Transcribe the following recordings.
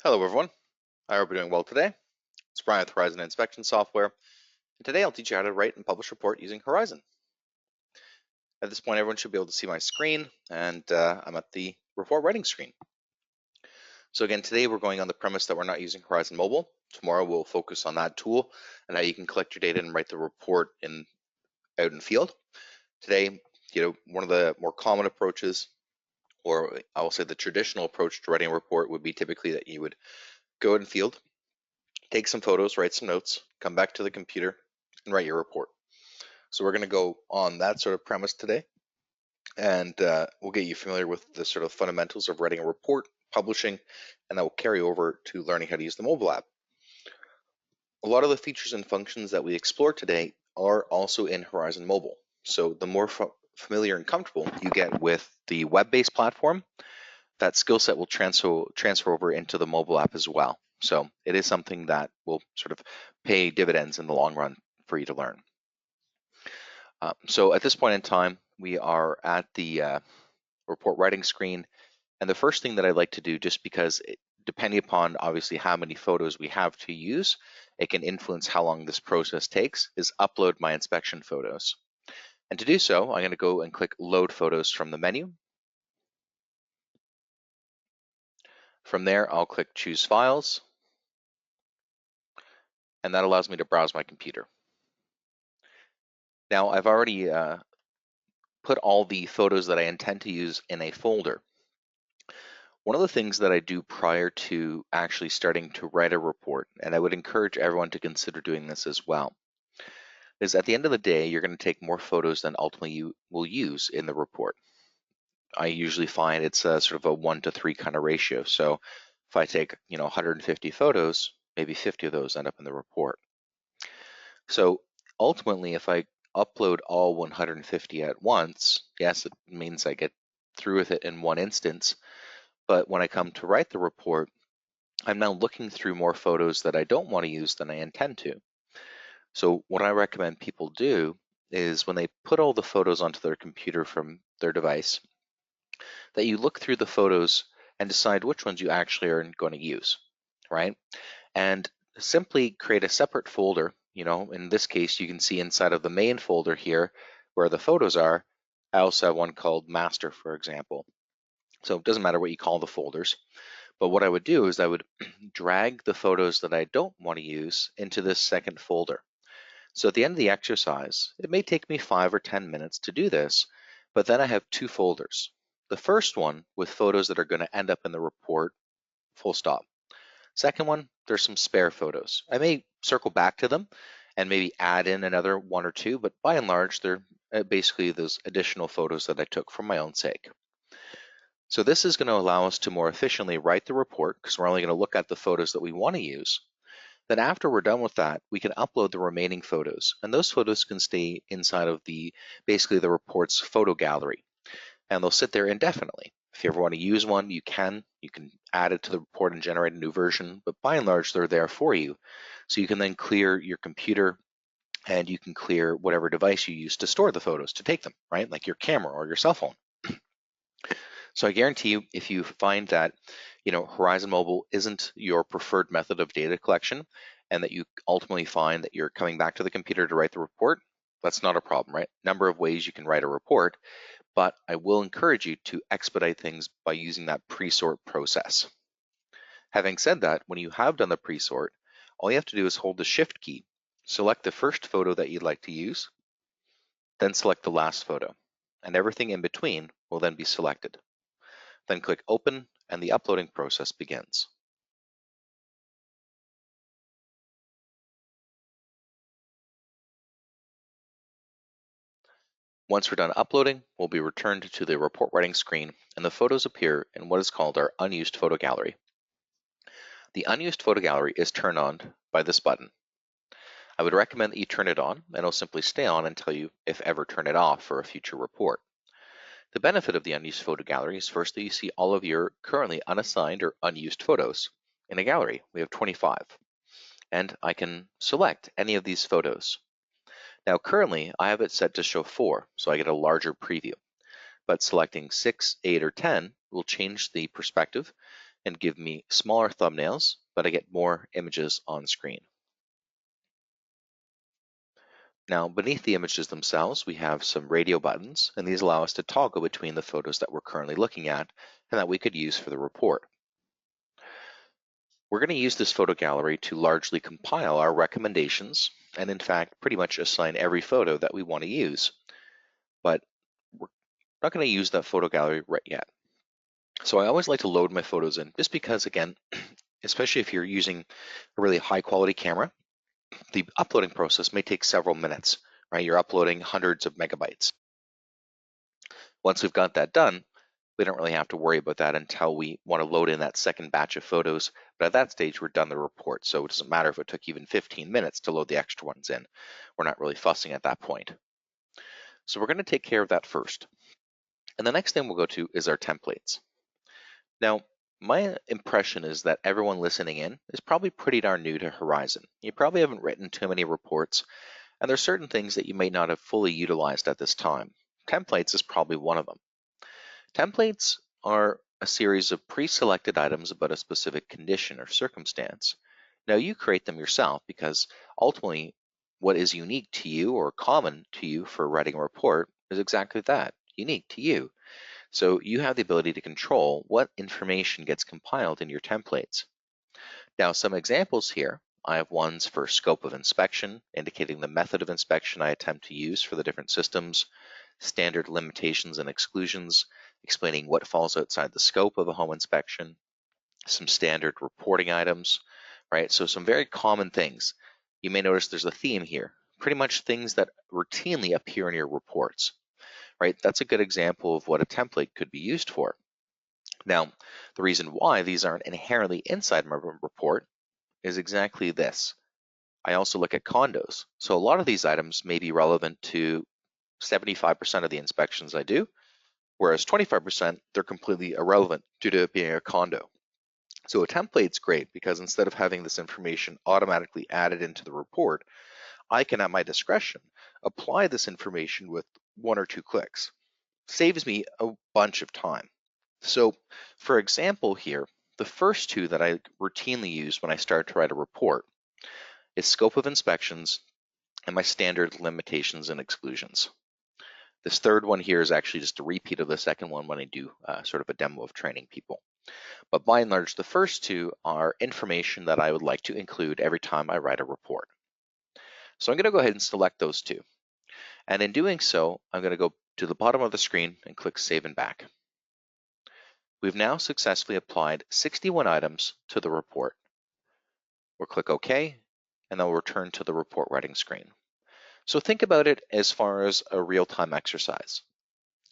Hello everyone, I hope you're doing well today. It's Brian with Horizon Inspection Software, and today I'll teach you how to write and publish a report using Horizon. At this point, everyone should be able to see my screen, and I'm at the report writing screen. So again, today we're going on the premise that we're not using Horizon Mobile. Tomorrow we'll focus on that tool and how you can collect your data and write the report out in field. Today, one of the more common approaches, or I will say the traditional approach to writing a report would be typically that you would go out in field, take some photos, write some notes, come back to the computer, and write your report. So we're going to go on that sort of premise today, and we'll get you familiar with the sort of fundamentals of writing a report, publishing, and that will carry over to learning how to use the mobile app. A lot of the features and functions that we explore today are also in Horizon Mobile. So the more familiar and comfortable you get with the web-based platform, that skill set will transfer over into the mobile app as well. So it is something that will sort of pay dividends in the long run for you to learn. So at this point in time, we are at the report writing screen. And the first thing that I'd like to do, just because depending upon obviously how many photos we have to use, it can influence how long this process takes, is upload my inspection photos. And to do so, I'm going to go and click Load Photos from the menu. From there, I'll click Choose Files. And that allows me to browse my computer. Now, I've already put all the photos that I intend to use in a folder. One of the things that I do prior to actually starting to write a report, and I would encourage everyone to consider doing this as well, is at the end of the day, you're going to take more photos than ultimately you will use in the report. I usually find it's a sort of a 1 to 3 kind of ratio. So if I take 150 photos, maybe 50 of those end up in the report. So ultimately, if I upload all 150 at once, yes, it means I get through with it in one instance. But when I come to write the report, I'm now looking through more photos that I don't want to use than I intend to. So what I recommend people do is when they put all the photos onto their computer from their device, that you look through the photos and decide which ones you actually are going to use, right? And simply create a separate folder. In this case, you can see inside of the main folder here where the photos are. I also have one called Master, for example. So it doesn't matter what you call the folders. But what I would do is I would drag the photos that I don't want to use into this second folder. So at the end of the exercise, it may take me 5 or 10 minutes to do this, but then I have 2 folders. The first one with photos that are going to end up in the report, full stop. Second one, there's some spare photos. I may circle back to them and maybe add in another 1 or 2, but by and large, they're basically those additional photos that I took for my own sake. So this is going to allow us to more efficiently write the report because we're only going to look at the photos that we want to use. Then after we're done with that, we can upload the remaining photos, and those photos can stay inside of basically the report's photo gallery, and they'll sit there indefinitely. If you ever want to use one, you can add it to the report and generate a new version, but by and large, they're there for you. So you can then clear your computer and you can clear whatever device you use to store the photos, to take them, right? Like your camera or your cell phone. So I guarantee you, if you find that, Horizon Mobile isn't your preferred method of data collection, and that you ultimately find that you're coming back to the computer to write the report, that's not a problem, right? Number of ways you can write a report, but I will encourage you to expedite things by using that pre-sort process. Having said that, when you have done the pre-sort, all you have to do is hold the Shift key, select the first photo that you'd like to use, then select the last photo, and everything in between will then be selected. Then click Open, and the uploading process begins. Once we're done uploading, we'll be returned to the report writing screen, and the photos appear in what is called our unused photo gallery. The unused photo gallery is turned on by this button. I would recommend that you turn it on, and it'll simply stay on until you, if ever, turn it off for a future report. The benefit of the unused photo gallery is first that you see all of your currently unassigned or unused photos. In a gallery, we have 25, and I can select any of these photos. Now currently, I have it set to show 4, so I get a larger preview. But selecting 6, 8, or 10 will change the perspective, and give me smaller thumbnails, but I get more images on screen. Now, beneath the images themselves, we have some radio buttons, and these allow us to toggle between the photos that we're currently looking at and that we could use for the report. We're going to use this photo gallery to largely compile our recommendations and, in fact, pretty much assign every photo that we want to use. But we're not going to use that photo gallery right yet. So I always like to load my photos in just because, again, especially if you're using a really high quality camera, the uploading process may take several minutes, right? You're uploading hundreds of megabytes. Once we've got that done, we don't really have to worry about that until we want to load in that second batch of photos. But at that stage, we're done the report. So it doesn't matter if it took even 15 minutes to load the extra ones in. We're not really fussing at that point. So we're going to take care of that first. And the next thing we'll go to is our templates. Now, my impression is that everyone listening in is probably pretty darn new to Horizon. You probably haven't written too many reports, and there's certain things that you may not have fully utilized at this time. Templates is probably one of them. Templates are a series of pre-selected items about a specific condition or circumstance. Now, you create them yourself because ultimately what is unique to you or common to you for writing a report is exactly that, unique to you. So you have the ability to control what information gets compiled in your templates. Now, some examples here. I have ones for scope of inspection, indicating the method of inspection I attempt to use for the different systems, standard limitations and exclusions, explaining what falls outside the scope of a home inspection, some standard reporting items, right? So some very common things. You may notice there's a theme here, pretty much things that routinely appear in your reports, right? That's a good example of what a template could be used for. Now, the reason why these aren't inherently inside my report is exactly this. I also look at condos. So a lot of these items may be relevant to 75% of the inspections I do, whereas 25%, they're completely irrelevant due to it being a condo. So a template's great because instead of having this information automatically added into the report, I can, at my discretion, apply this information with 1 or 2 clicks. Saves me a bunch of time. So for example here, the first 2 that I routinely use when I start to write a report is scope of inspections and my standard limitations and exclusions. This third one here is actually just a repeat of the second one when I do sort of a demo of training people. But by and large, the first 2 are information that I would like to include every time I write a report. So I'm going to go ahead and select those 2. And in doing so, I'm going to go to the bottom of the screen and click Save and Back. We've now successfully applied 61 items to the report. We'll click OK, and then we'll return to the report writing screen. So think about it as far as a real-time exercise.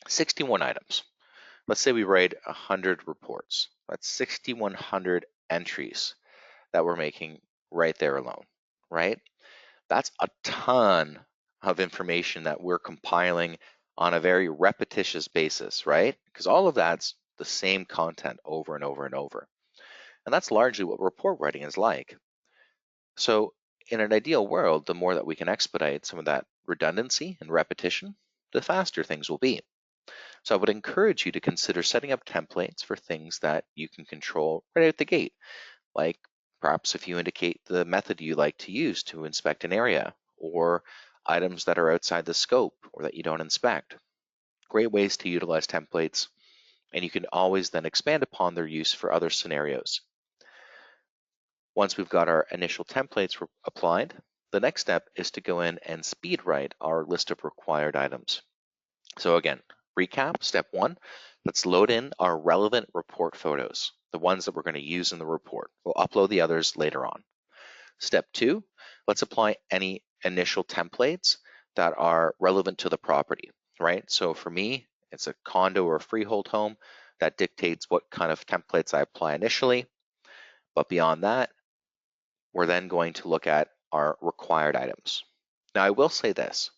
61 items. Let's say we write 100 reports. That's 6,100 entries that we're making right there alone, right? That's a ton of information that we're compiling on a very repetitious basis, right? Because all of that's the same content over and over and over. And that's largely what report writing is like. So in an ideal world, the more that we can expedite some of that redundancy and repetition, the faster things will be. So I would encourage you to consider setting up templates for things that you can control right out the gate, like perhaps if you indicate the method you like to use to inspect an area, or items that are outside the scope or that you don't inspect. Great ways to utilize templates, and you can always then expand upon their use for other scenarios. Once we've got our initial templates applied, the next step is to go in and speed write our list of required items. So again, recap, step 1, let's load in our relevant report photos, the ones that we're going to use in the report. We'll upload the others later on. Step 2, let's apply any initial templates that are relevant to the property, right? So for me, it's a condo or a freehold home that dictates what kind of templates I apply initially. But beyond that, we're then going to look at our required items. Now, I will say this.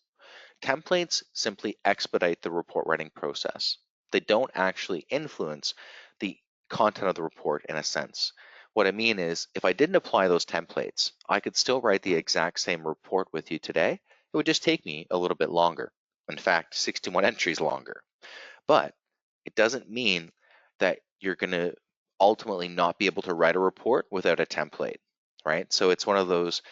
Templates simply expedite the report writing process. They don't actually influence the content of the report in a sense. What I mean is, if I didn't apply those templates, I could still write the exact same report with you today. It would just take me a little bit longer. In fact, 61 entries longer. But it doesn't mean that you're going to ultimately not be able to write a report without a template, right? So it's one of those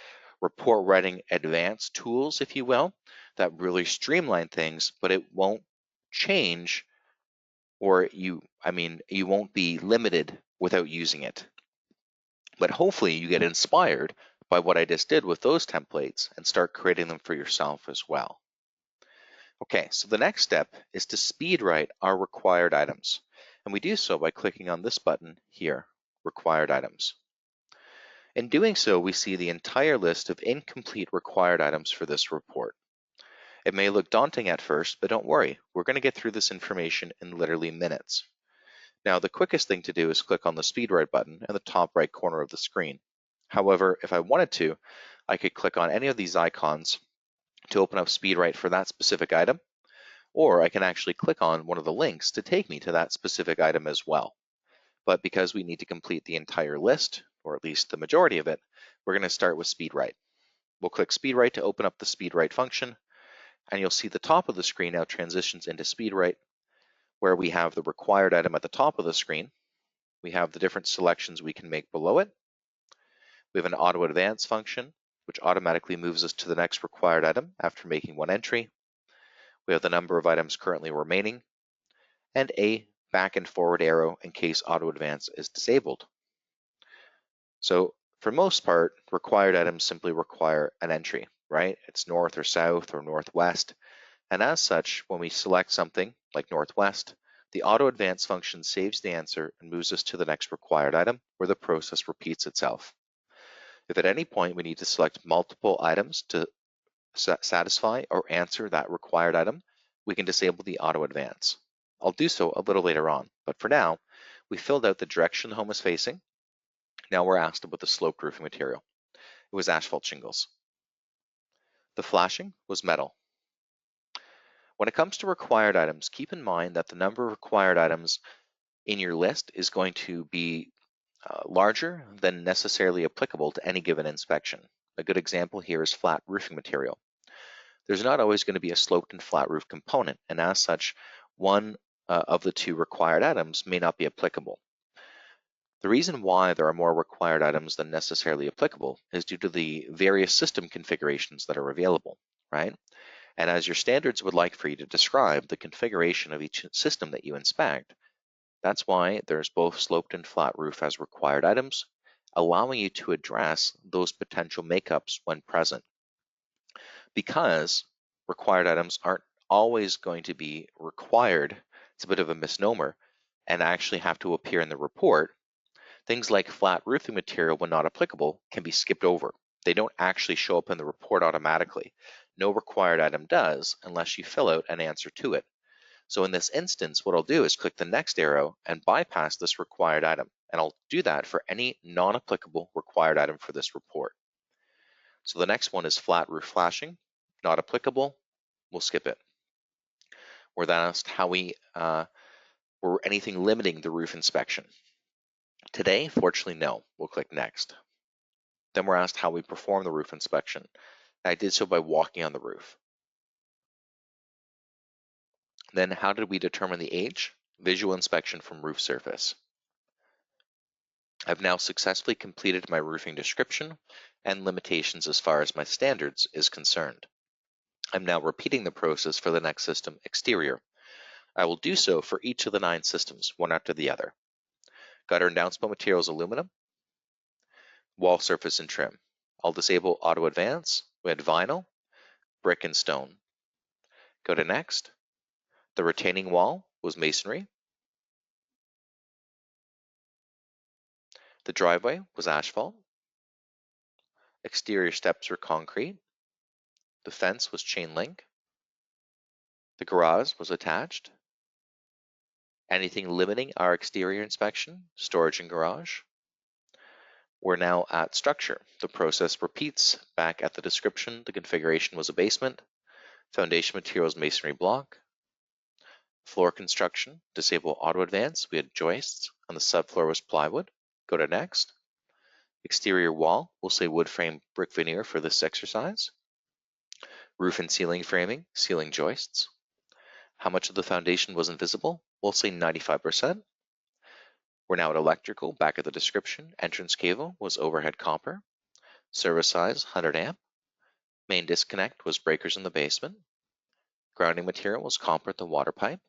report writing advanced tools, if you will, that really streamline things, but it won't change, or you won't be limited without using it. But hopefully you get inspired by what I just did with those templates and start creating them for yourself as well. Okay, so the next step is to speed write our required items. And we do so by clicking on this button here, Required Items. In doing so, we see the entire list of incomplete required items for this report. It may look daunting at first, but don't worry, we're going to get through this information in literally minutes. Now, the quickest thing to do is click on the Speed Write button in the top right corner of the screen. However, if I wanted to, I could click on any of these icons to open up Speed Write for that specific item, or I can actually click on one of the links to take me to that specific item as well. But because we need to complete the entire list, or at least the majority of it, we're going to start with Speed Write. We'll click Speed Write to open up the Speed Write function, and you'll see the top of the screen now transitions into Speed Write, where we have the required item at the top of the screen. We have the different selections we can make below it. We have an auto advance function, which automatically moves us to the next required item after making one entry. We have the number of items currently remaining, and a back and forward arrow in case auto advance is disabled. So for most part, required items simply require an entry, right? It's north or south or northwest. And as such, when we select something like northwest, the auto advance function saves the answer and moves us to the next required item where the process repeats itself. If at any point we need to select multiple items to satisfy or answer that required item, we can disable the auto advance. I'll do so a little later on, but for now, we filled out the direction the home is facing. Now we're asked about the sloped roofing material. It was asphalt shingles. The flashing was metal. When it comes to required items, keep in mind that the number of required items in your list is going to be larger than necessarily applicable to any given inspection. A good example here is flat roofing material. There's not always going to be a sloped and flat roof component, and as such, one of the two required items may not be applicable. The reason why there are more required items than necessarily applicable is due to the various system configurations that are available, right? And as your standards would like for you to describe the configuration of each system that you inspect, that's why there's both sloped and flat roof as required items, allowing you to address those potential makeups when present. Because required items aren't always going to be required, it's a bit of a misnomer, and actually have to appear in the report, things like flat roofing material, when not applicable, can be skipped over. They don't actually show up in the report automatically. No required item does unless you fill out an answer to it. So in this instance, what I'll do is click the next arrow and bypass this required item. And I'll do that for any non-applicable required item for this report. So the next one is flat roof flashing, not applicable, we'll skip it. We're then asked how were anything limiting the roof inspection. Today, fortunately, no. We'll click next. Then we're asked how we perform the roof inspection. I did so by walking on the roof. Then how did we determine the age? Visual inspection from roof surface. I've now successfully completed my roofing description and limitations as far as my standards is concerned. I'm now repeating the process for the next system, exterior. I will do so for each of the 9 systems, one after the other. Gutter and downspout materials, aluminum. Wall surface and trim. I'll disable auto advance. We had vinyl, brick and stone. Go to next. The retaining wall was masonry. The driveway was asphalt. Exterior steps were concrete. The fence was chain link. The garage was attached. Anything limiting our exterior inspection, storage and garage. We're now at structure. The process repeats back at the description. The configuration was a basement. Foundation materials, masonry block. Floor construction, disable auto advance. We had joists, and the subfloor was plywood. Go to next. Exterior wall, we'll say wood frame brick veneer for this exercise. Roof and ceiling framing, ceiling joists. How much of the foundation was invisible? We'll say 95%. We're now at electrical. Back at the description, entrance cable was overhead copper. Service size 100 amp. Main disconnect was breakers in the basement. Grounding material was copper at the water pipe.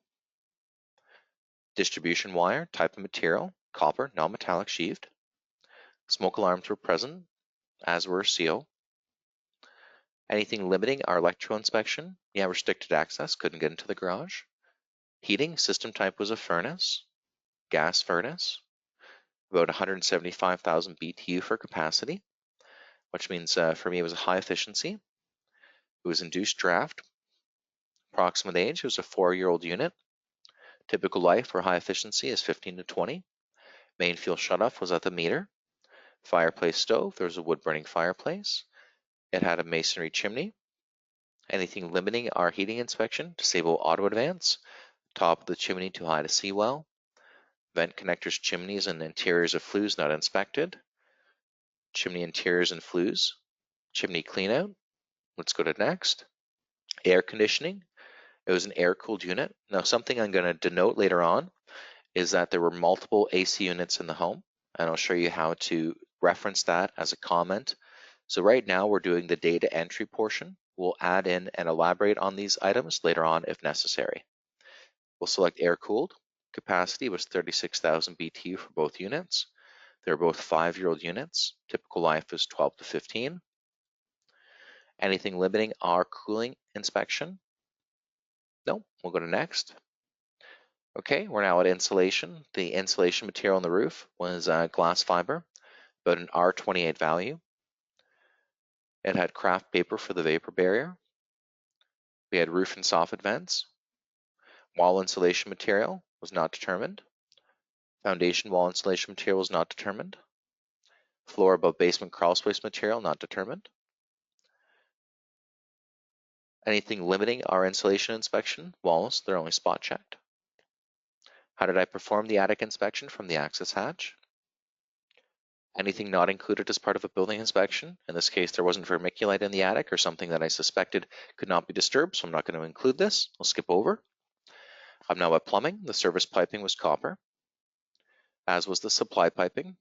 Distribution wire, type of material, copper, non-metallic sheathed. Smoke alarms were present, as were CO. Anything limiting our electrical inspection? Yeah, restricted access, couldn't get into the garage. Heating, system type was a furnace, gas furnace, about 175,000 BTU for capacity, which means for me it was a high efficiency. It was induced draft. Approximate age, it was a 4-year-old unit. Typical life for high efficiency is 15 to 20. Main fuel shutoff was at the meter. Fireplace stove, there was a wood burning fireplace. It had a masonry chimney. Anything limiting our heating inspection? Disable auto advance. Top of the chimney too high to see well. Vent connectors, chimneys, and interiors of flues not inspected. Chimney interiors and flues. Chimney cleanout. Let's go to next. Air conditioning. It was an air-cooled unit. Now, something I'm going to denote later on is that there were multiple AC units in the home, and I'll show you how to reference that as a comment. So right now we're doing the data entry portion. We'll add in and elaborate on these items later on if necessary. We'll select air-cooled. Capacity was 36,000 BTU for both units. They're both 5-year-old units. Typical life is 12 to 15. Anything limiting our cooling inspection? No, we'll go to next. Okay, we're now at insulation. The insulation material on the roof was glass fiber, about an R28 value. It had craft paper for the vapor barrier. We had roof and soffit vents. Wall insulation material was not determined. Foundation wall insulation material was not determined. Floor above basement crawl space material not determined. Anything limiting our insulation inspection? Walls, they're only spot checked. How did I perform the attic inspection from the access hatch? Anything not included as part of a building inspection. In this case, there wasn't vermiculite in the attic or something that I suspected could not be disturbed, so I'm not going to include this. I'll skip over. I'm now at plumbing. The service piping was copper, as was the supply piping.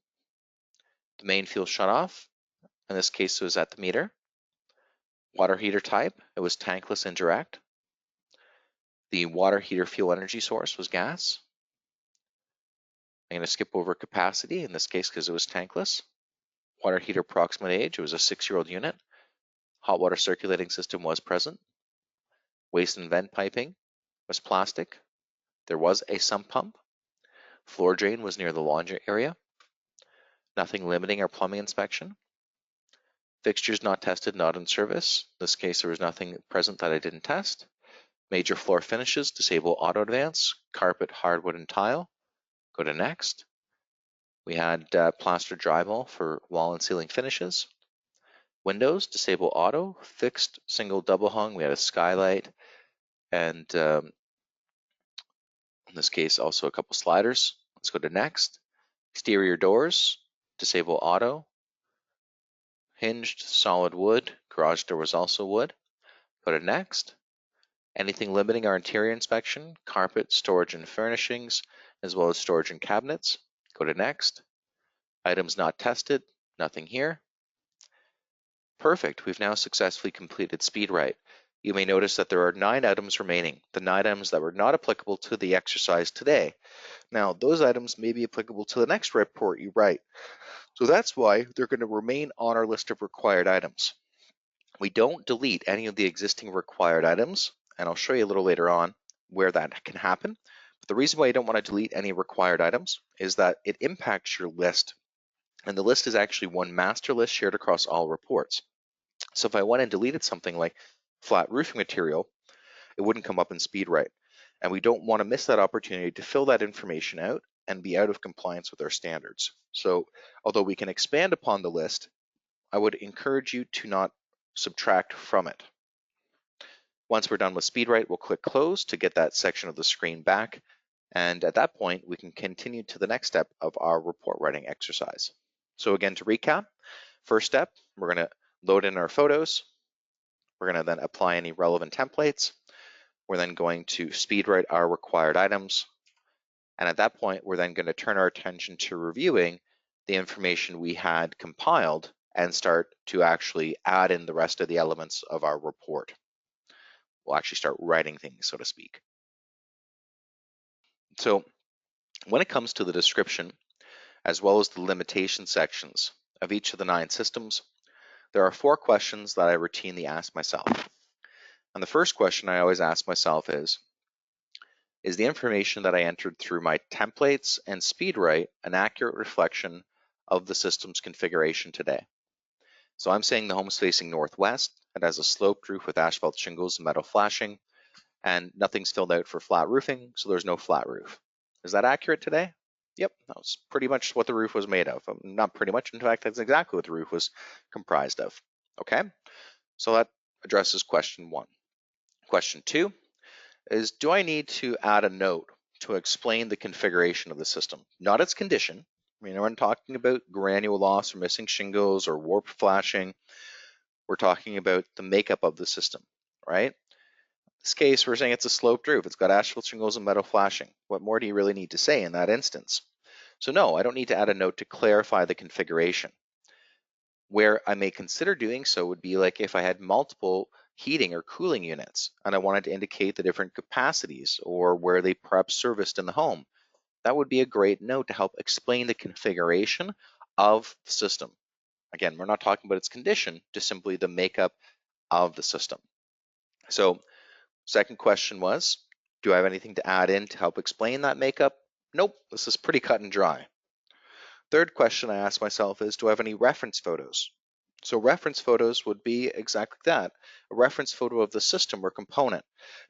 The main fuel shutoff, in this case, it was at the meter. Water heater type, it was tankless indirect. The water heater fuel energy source was gas. I'm going to skip over capacity in this case because it was tankless. Water heater approximate age, it was a 6-year-old unit. Hot water circulating system was present. Waste and vent piping was plastic. There was a sump pump. Floor drain was near the laundry area. Nothing limiting our plumbing inspection. Fixtures not tested, not in service. In this case, there was nothing present that I didn't test. Major floor finishes, disable auto advance. Carpet, hardwood, and tile. Go to next. We had plaster drywall for wall and ceiling finishes. Windows, disable auto. Fixed, single, double hung. We had a skylight and in this case also a couple sliders. Let's go to next. Exterior doors, disable auto. Hinged, solid wood. Garage door was also wood. Go to next. Anything limiting our interior inspection? Carpet, storage, and furnishings, as well as storage and cabinets. Go to next. Items not tested, nothing here. Perfect, we've now successfully completed SpeedWrite. You may notice that there are 9 items remaining, the 9 items that were not applicable to the exercise today. Now, those items may be applicable to the next report you write. So that's why they're going to remain on our list of required items. We don't delete any of the existing required items, and I'll show you a little later on where that can happen. But the reason why you don't want to delete any required items is that it impacts your list. And the list is actually one master list shared across all reports. So if I went and deleted something like flat roofing material, it wouldn't come up in SpeedWrite. And we don't want to miss that opportunity to fill that information out and be out of compliance with our standards. So although we can expand upon the list, I would encourage you to not subtract from it. Once we're done with SpeedWrite, we'll click close to get that section of the screen back. And at that point, we can continue to the next step of our report writing exercise. So again, to recap, first step, we're going to load in our photos. We're going to then apply any relevant templates. We're then going to SpeedWrite our required items. And at that point, we're then going to turn our attention to reviewing the information we had compiled and start to actually add in the rest of the elements of our report. We'll actually start writing things, so to speak. So when it comes to the description, as well as the limitation sections of each of the 9 systems, there are 4 questions that I routinely ask myself. And the first question I always ask myself is the information that I entered through my templates and SpeedWrite an accurate reflection of the system's configuration today? So I'm saying the home's facing northwest. It has a sloped roof with asphalt shingles and metal flashing, and nothing's filled out for flat roofing, so there's no flat roof. Is that accurate today? Yep, that was pretty much what the roof was made of. Not pretty much, in fact, that's exactly what the roof was comprised of. Okay, so that addresses question 1. Question 2 is, do I need to add a note to explain the configuration of the system? Not its condition. I mean, we're not talking about granule loss or missing shingles or warp flashing. We're talking about the makeup of the system, right? In this case, we're saying it's a sloped roof. It's got asphalt shingles and metal flashing. What more do you really need to say in that instance? So no, I don't need to add a note to clarify the configuration. Where I may consider doing so would be like if I had multiple heating or cooling units and I wanted to indicate the different capacities or where they perhaps serviced in the home. That would be a great note to help explain the configuration of the system. Again, we're not talking about its condition, just simply the makeup of the system. So second question was, do I have anything to add in to help explain that makeup? Nope, this is pretty cut and dry. Third question I ask myself is, do I have any reference photos? So reference photos would be exactly that, a reference photo of the system or component.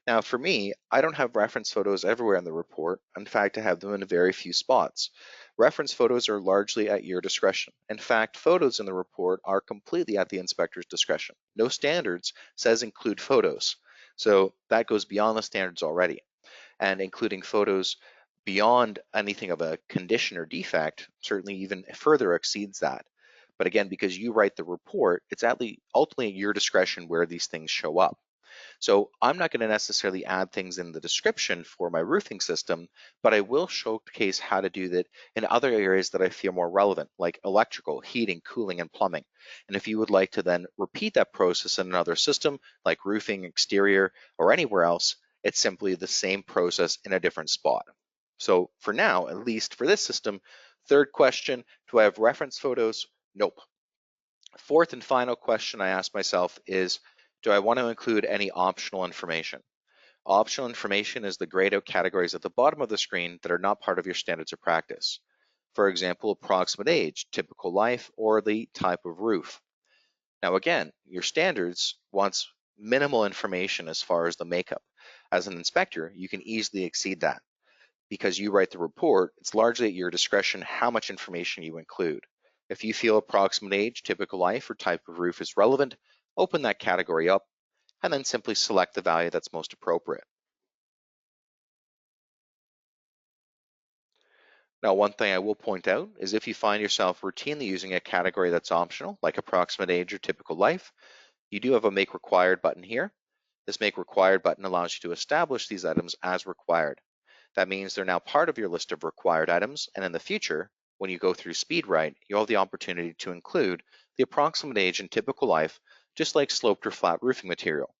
Now for me, I don't have reference photos everywhere in the report. In fact, I have them in a very few spots. Reference photos are largely at your discretion. In fact, photos in the report are completely at the inspector's discretion. No standards says include photos. So that goes beyond the standards already. And including photos beyond anything of a condition or defect certainly even further exceeds that. But again, because you write the report, it's ultimately at your discretion where these things show up. So I'm not going to necessarily add things in the description for my roofing system, but I will showcase how to do that in other areas that I feel more relevant, like electrical, heating, cooling, and plumbing. And if you would like to then repeat that process in another system, like roofing, exterior, or anywhere else, it's simply the same process in a different spot. So for now, at least for this system, third question, do I have reference photos? Nope. Fourth and final question I ask myself is, do I want to include any optional information? Optional information is the grayed out categories at the bottom of the screen that are not part of your standards of practice. For example, approximate age, typical life, or the type of roof. Now again, your standards wants minimal information as far as the makeup. As an inspector, you can easily exceed that. Because you write the report, it's largely at your discretion how much information you include. If you feel approximate age, typical life, or type of roof is relevant, open that category up and then simply select the value that's most appropriate. Now, one thing I will point out is if you find yourself routinely using a category that's optional, like approximate age or typical life, you do have a Make Required button here. This Make Required button allows you to establish these items as required. That means they're now part of your list of required items, and in the future, when you go through SpeedWrite, you'll have the opportunity to include the approximate age and typical life, just like sloped or flat roofing material.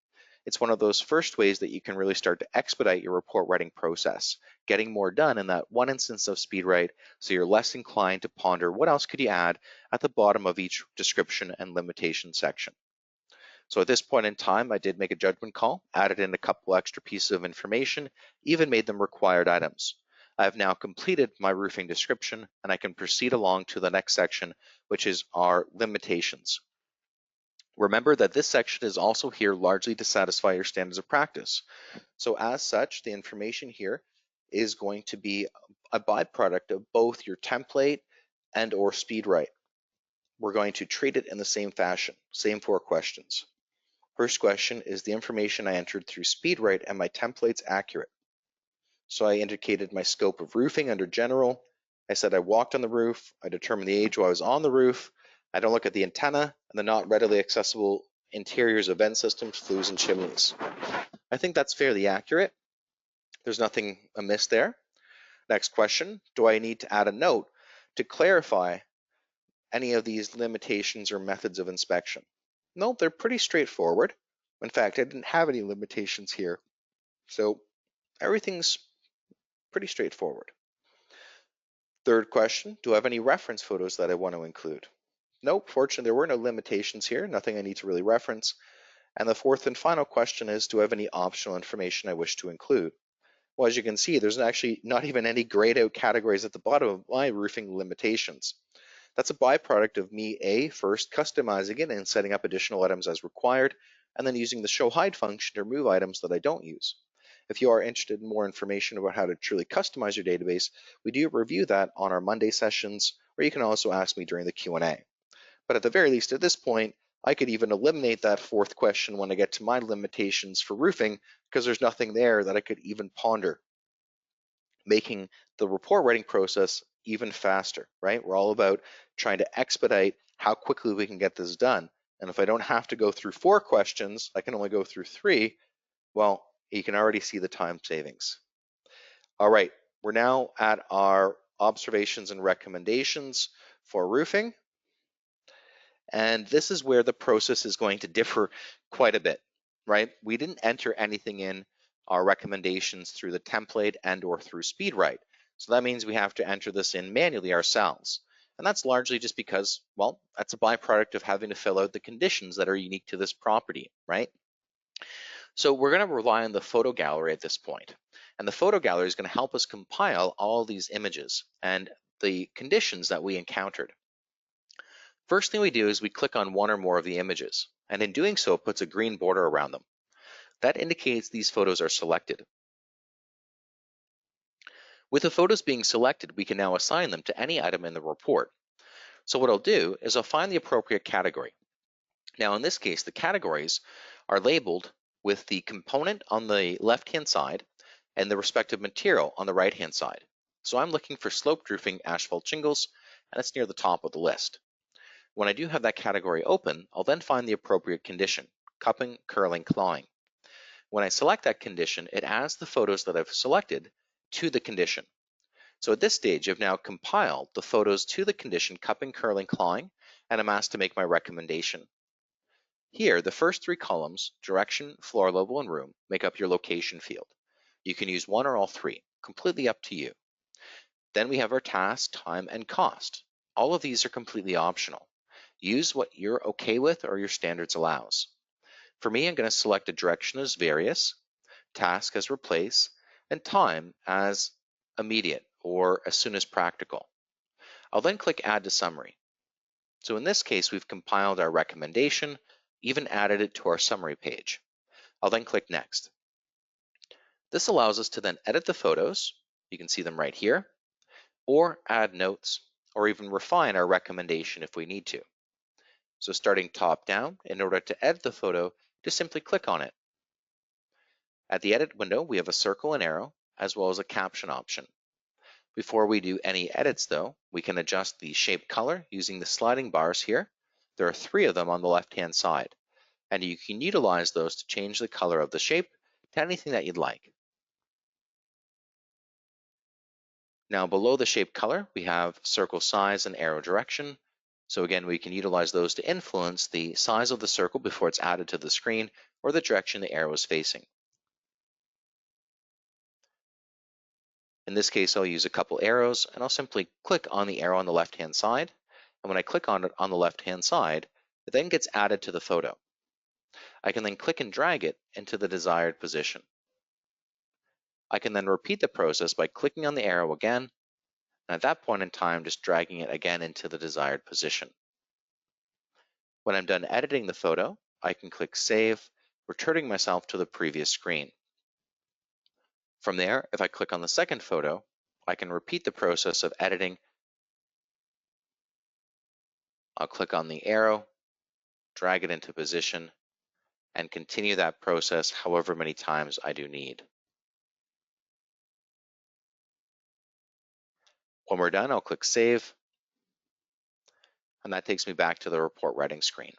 It's one of those first ways that you can really start to expedite your report writing process, getting more done in that one instance of SpeedWrite, so you're less inclined to ponder what else could you add at the bottom of each description and limitation section. So at this point in time, I did make a judgment call, added in a couple extra pieces of information, even made them required items. I have now completed my roofing description, and I can proceed along to the next section, which is our limitations. Remember that this section is also here largely to satisfy your standards of practice. So as such, the information here is going to be a byproduct of both your template and or SpeedWrite. We're going to treat it in the same fashion, same 4 questions. First question, is the information I entered through SpeedWrite and my templates accurate? So I indicated my scope of roofing under general. I said I walked on the roof. I determined the age while I was on the roof. I don't look at the antenna and the not readily accessible interiors of vent systems, flues, and chimneys. I think that's fairly accurate. There's nothing amiss there. Next question, do I need to add a note to clarify any of these limitations or methods of inspection? No, they're pretty straightforward. In fact, I didn't have any limitations here. So everything's pretty straightforward. Third question, do I have any reference photos that I want to include? Nope, fortunately there were no limitations here, nothing I need to really reference. And the fourth and final question is, do I have any optional information I wish to include? Well, as you can see, there's actually not even any grayed out categories at the bottom of my roofing limitations. That's a byproduct of me, first customizing it and setting up additional items as required, and then using the show hide function to remove items that I don't use. If you are interested in more information about how to truly customize your database, we do review that on our Monday sessions, or you can also ask me during the Q&A. But at the very least, at this point, I could even eliminate that fourth question when I get to my limitations for roofing, because there's nothing there that I could even ponder, making the report writing process even faster, right? We're all about trying to expedite how quickly we can get this done. And if I don't have to go through 4 questions, I can only go through 3, well, you can already see the time savings. All right, we're now at our observations and recommendations for roofing. And this is where the process is going to differ quite a bit, right? We didn't enter anything in our recommendations through the template and or through SpeedWrite. So that means we have to enter this in manually ourselves. And that's largely just because, well, that's a byproduct of having to fill out the conditions that are unique to this property, right? So we're going to rely on the photo gallery at this point. And the photo gallery is going to help us compile all these images and the conditions that we encountered. First thing we do is we click on one or more of the images, and in doing so, it puts a green border around them. That indicates these photos are selected. With the photos being selected, we can now assign them to any item in the report. So what I'll do is I'll find the appropriate category. Now in this case, the categories are labeled with the component on the left-hand side and the respective material on the right-hand side. So I'm looking for sloped roofing asphalt shingles, and it's near the top of the list. When I do have that category open, I'll then find the appropriate condition, cupping, curling, clawing. When I select that condition, it adds the photos that I've selected to the condition. So at this stage, I've now compiled the photos to the condition cupping, curling, clawing, and I'm asked to make my recommendation. Here, the first 3 columns, direction, floor level, and room, make up your location field. You can use one or all 3, completely up to you. Then we have our task, time, and cost. All of these are completely optional. Use what you're okay with or your standards allows. For me, I'm going to select a direction as various, task as replace, and time as immediate or as soon as practical. I'll then click Add to Summary. So in this case, we've compiled our recommendation, even added it to our summary page. I'll then click Next. This allows us to then edit the photos, you can see them right here, or add notes, or even refine our recommendation if we need to. So starting top down, in order to edit the photo, just simply click on it. At the edit window, we have a circle and arrow, as well as a caption option. Before we do any edits though, we can adjust the shape color using the sliding bars here. There are 3 of them on the left-hand side, and you can utilize those to change the color of the shape to anything that you'd like. Now below the shape color, we have circle size and arrow direction. So again, we can utilize those to influence the size of the circle before it's added to the screen or the direction the arrow is facing. In this case, I'll use a couple arrows and I'll simply click on the arrow on the left-hand side. And when I click on it on the left-hand side, it then gets added to the photo. I can then click and drag it into the desired position. I can then repeat the process by clicking on the arrow again, and at that point in time, just dragging it again into the desired position. When I'm done editing the photo, I can click Save, returning myself to the previous screen. From there, if I click on the second photo, I can repeat the process of editing. I'll click on the arrow, drag it into position, and continue that process however many times I do need. When we're done, I'll click Save, and that takes me back to the report writing screen.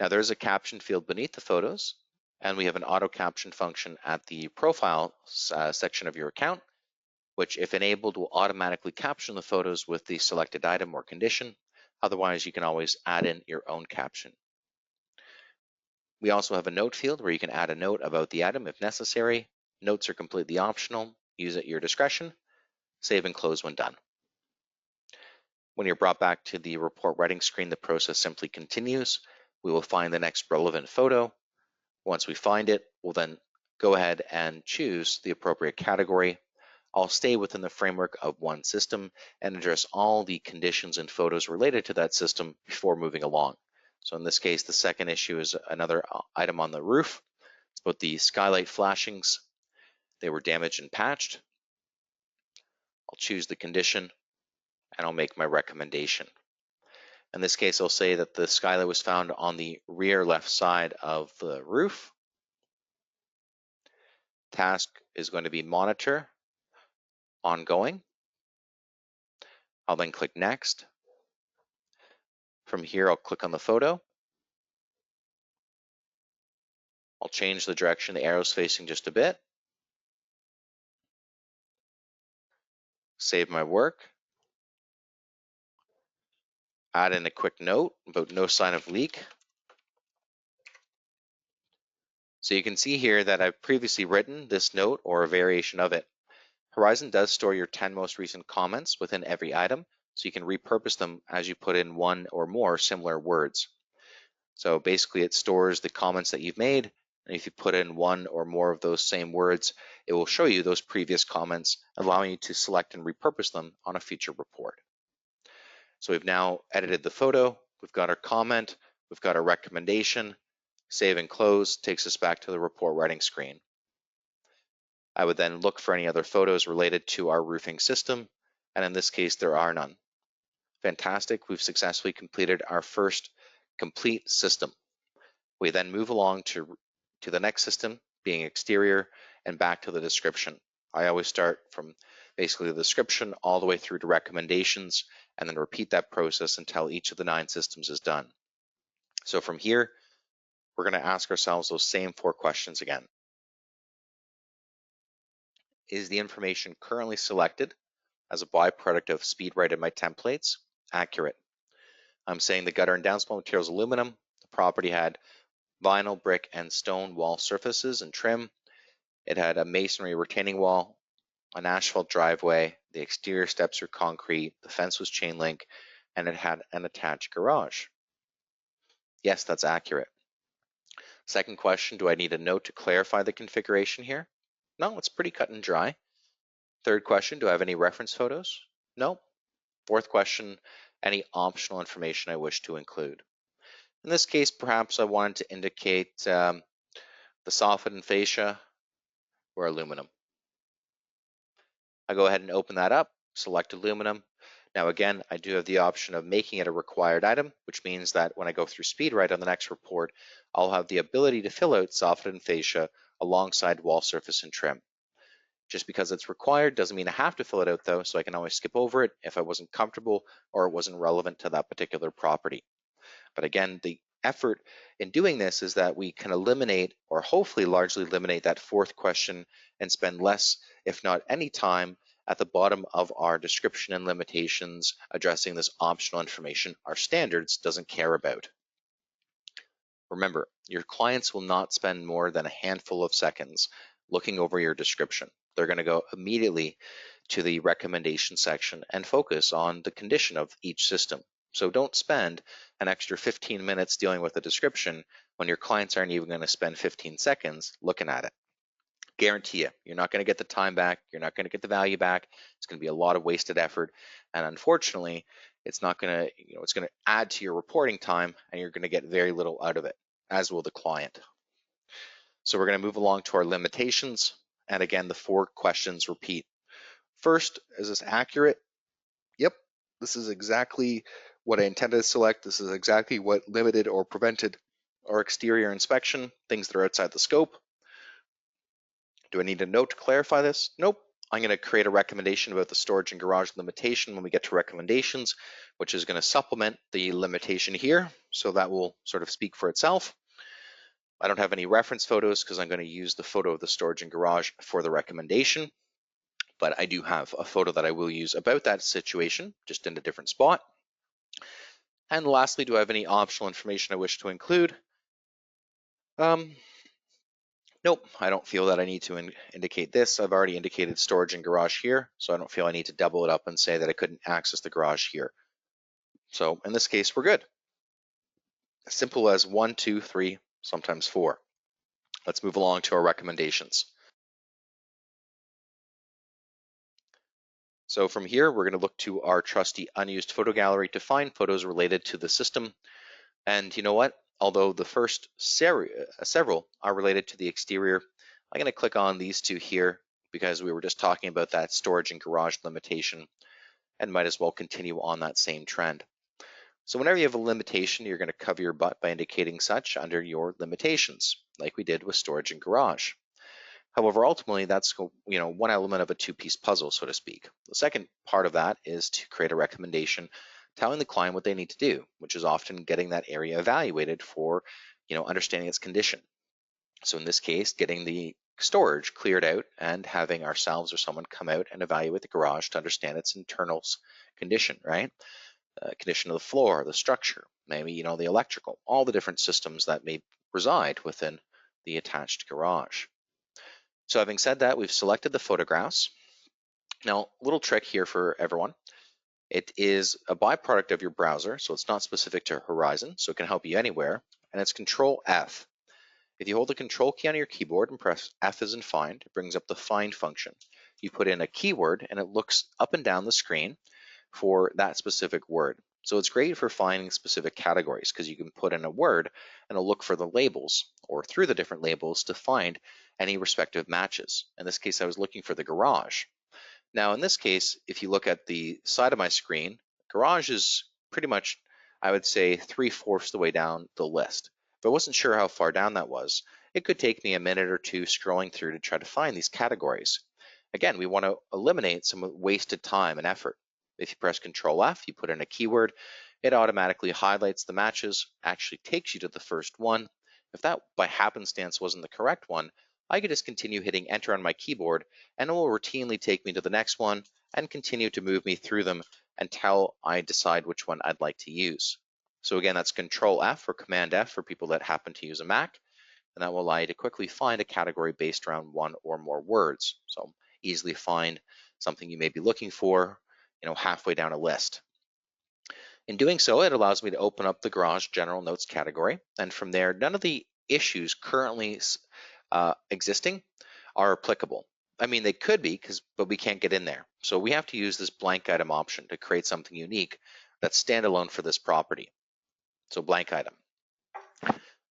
Now there's a caption field beneath the photos, and we have an auto caption function at the profile section of your account, which if enabled will automatically caption the photos with the selected item or condition. Otherwise, you can always add in your own caption. We also have a note field where you can add a note about the item if necessary. Notes are completely optional. Use at your discretion. Save and close when done. When you're brought back to the report writing screen, the process simply continues. We will find the next relevant photo. Once we find it, we'll then go ahead and choose the appropriate category. I'll stay within the framework of one system and address all the conditions and photos related to that system before moving along. So in this case, the second issue is another item on the roof. It's about the skylight flashings. They were damaged and patched. I'll choose the condition and I'll make my recommendation. In this case, I'll say that the skylight was found on the rear left side of the roof. Task is going to be monitor ongoing. I'll then click next. From here, I'll click on the photo. I'll change the direction the arrow's facing just a bit. Save my work. Add in a quick note about no sign of leak. So you can see here that I've previously written this note or a variation of it. Horizon does store your 10 most recent comments within every item, so you can repurpose them as you put in one or more similar words. So basically it stores the comments that you've made, and if you put in one or more of those same words, it will show you those previous comments, allowing you to select and repurpose them on a future report. So we've now edited the photo, we've got our comment, we've got our recommendation. Save and close takes us back to the report writing screen. I would then look for any other photos related to our roofing system, and in this case, there are none. Fantastic, we've successfully completed our first complete system. We then move along to the next system, being exterior, and back to the description. I always start from basically the description all the way through to recommendations, and then repeat that process until each of the 9 systems is done. So from here, we're going to ask ourselves those same 4 questions again. Is the information currently selected as a byproduct of SpeedWrite in my templates accurate? I'm saying the gutter and downspout material is aluminum. The property had vinyl, brick, and stone wall surfaces and trim. It had a masonry retaining wall, an asphalt driveway, the exterior steps were concrete, the fence was chain link, and it had an attached garage. Yes, that's accurate. Second question, do I need a note to clarify the configuration here? No, it's pretty cut and dry. Third question, do I have any reference photos? No. Fourth question, any optional information I wish to include? In this case, perhaps I wanted to indicate the soffit and fascia were aluminum. I go ahead and open that up, select aluminum. Now again, I do have the option of making it a required item, which means that when I go through SpeedWrite on the next report, I'll have the ability to fill out soffit and fascia alongside wall surface and trim. Just because it's required doesn't mean I have to fill it out though, so I can always skip over it if I wasn't comfortable or it wasn't relevant to that particular property. But again, the effort in doing this is that we can eliminate or hopefully largely eliminate that fourth question and spend less, if not any time, at the bottom of our description and limitations addressing this optional information our standards doesn't care about. Remember, your clients will not spend more than a handful of seconds looking over your description. They're going to go immediately to the recommendation section and focus on the condition of each system. So don't spend an extra 15 minutes dealing with the description when your clients aren't even going to spend 15 seconds looking at it. Guarantee you, you're not going to get the time back. You're not going to get the value back. It's going to be a lot of wasted effort. And unfortunately, it's not going to, it's going to add to your reporting time and you're going to get very little out of it, as will the client. So we're going to move along to our limitations. And again, the 4 questions repeat. First, is this accurate? Yep, this is exactly what I intended to select. This is exactly what limited or prevented our exterior inspection, things that are outside the scope. Do I need a note to clarify this? Nope. I'm going to create a recommendation about the storage and garage limitation when we get to recommendations, which is going to supplement the limitation here. So that will sort of speak for itself. I don't have any reference photos because I'm going to use the photo of the storage and garage for the recommendation. but I do have a photo that I will use about that situation, just in a different spot. And lastly, do I have any optional information I wish to include? Nope, I don't feel that I need to indicate this. I've already indicated storage and garage here, so I don't feel I need to double it up and say that I couldn't access the garage here. So in this case, we're good. As simple as 1, 2, 3, sometimes 4. Let's move along to our recommendations. So from here, we're going to look to our trusty unused photo gallery to find photos related to the system. And you know what? Although the first several are related to the exterior, I'm going to click on these two here because we were just talking about that storage and garage limitation, and might as well continue on that same trend. So whenever you have a limitation, you're going to cover your butt by indicating such under your limitations, like we did with storage and garage. However, ultimately, that's one element of a two-piece puzzle, so to speak. The second part of that is to create a recommendation telling the client what they need to do, which is often getting that area evaluated for understanding its condition. So in this case, getting the storage cleared out and having ourselves or someone come out and evaluate the garage to understand its internal condition, right? Condition of the floor, the structure, maybe the electrical, all the different systems that may reside within the attached garage. So having said that, we've selected the photographs. Now, a little trick here for everyone. It is a byproduct of your browser, so it's not specific to Horizon, so it can help you anywhere, and it's Control F. If you hold the Control key on your keyboard and press F as in find, it brings up the find function. You put in a keyword and it looks up and down the screen for that specific word. So it's great for finding specific categories because you can put in a word and it'll look for the labels or through the different labels to find any respective matches. In this case, I was looking for the garage. Now, in this case, if you look at the side of my screen, garage is pretty much, I would say, 3/4 the way down the list. If I wasn't sure how far down that was, it could take me a minute or two scrolling through to try to find these categories. Again, we want to eliminate some wasted time and effort. If you press Control F, you put in a keyword, it automatically highlights the matches, actually takes you to the first one. If that by happenstance wasn't the correct one, I could just continue hitting enter on my keyboard and it will routinely take me to the next one and continue to move me through them until I decide which one I'd like to use. So again, that's Control F or Command F for people that happen to use a Mac, and that will allow you to quickly find a category based around one or more words. So easily find something you may be looking for, halfway down a list. In doing so, it allows me to open up the Garage General Notes category, and from there, none of the issues currently existing are applicable. I mean, they could be, but we can't get in there. So we have to use this blank item option to create something unique that's standalone for this property. So blank item.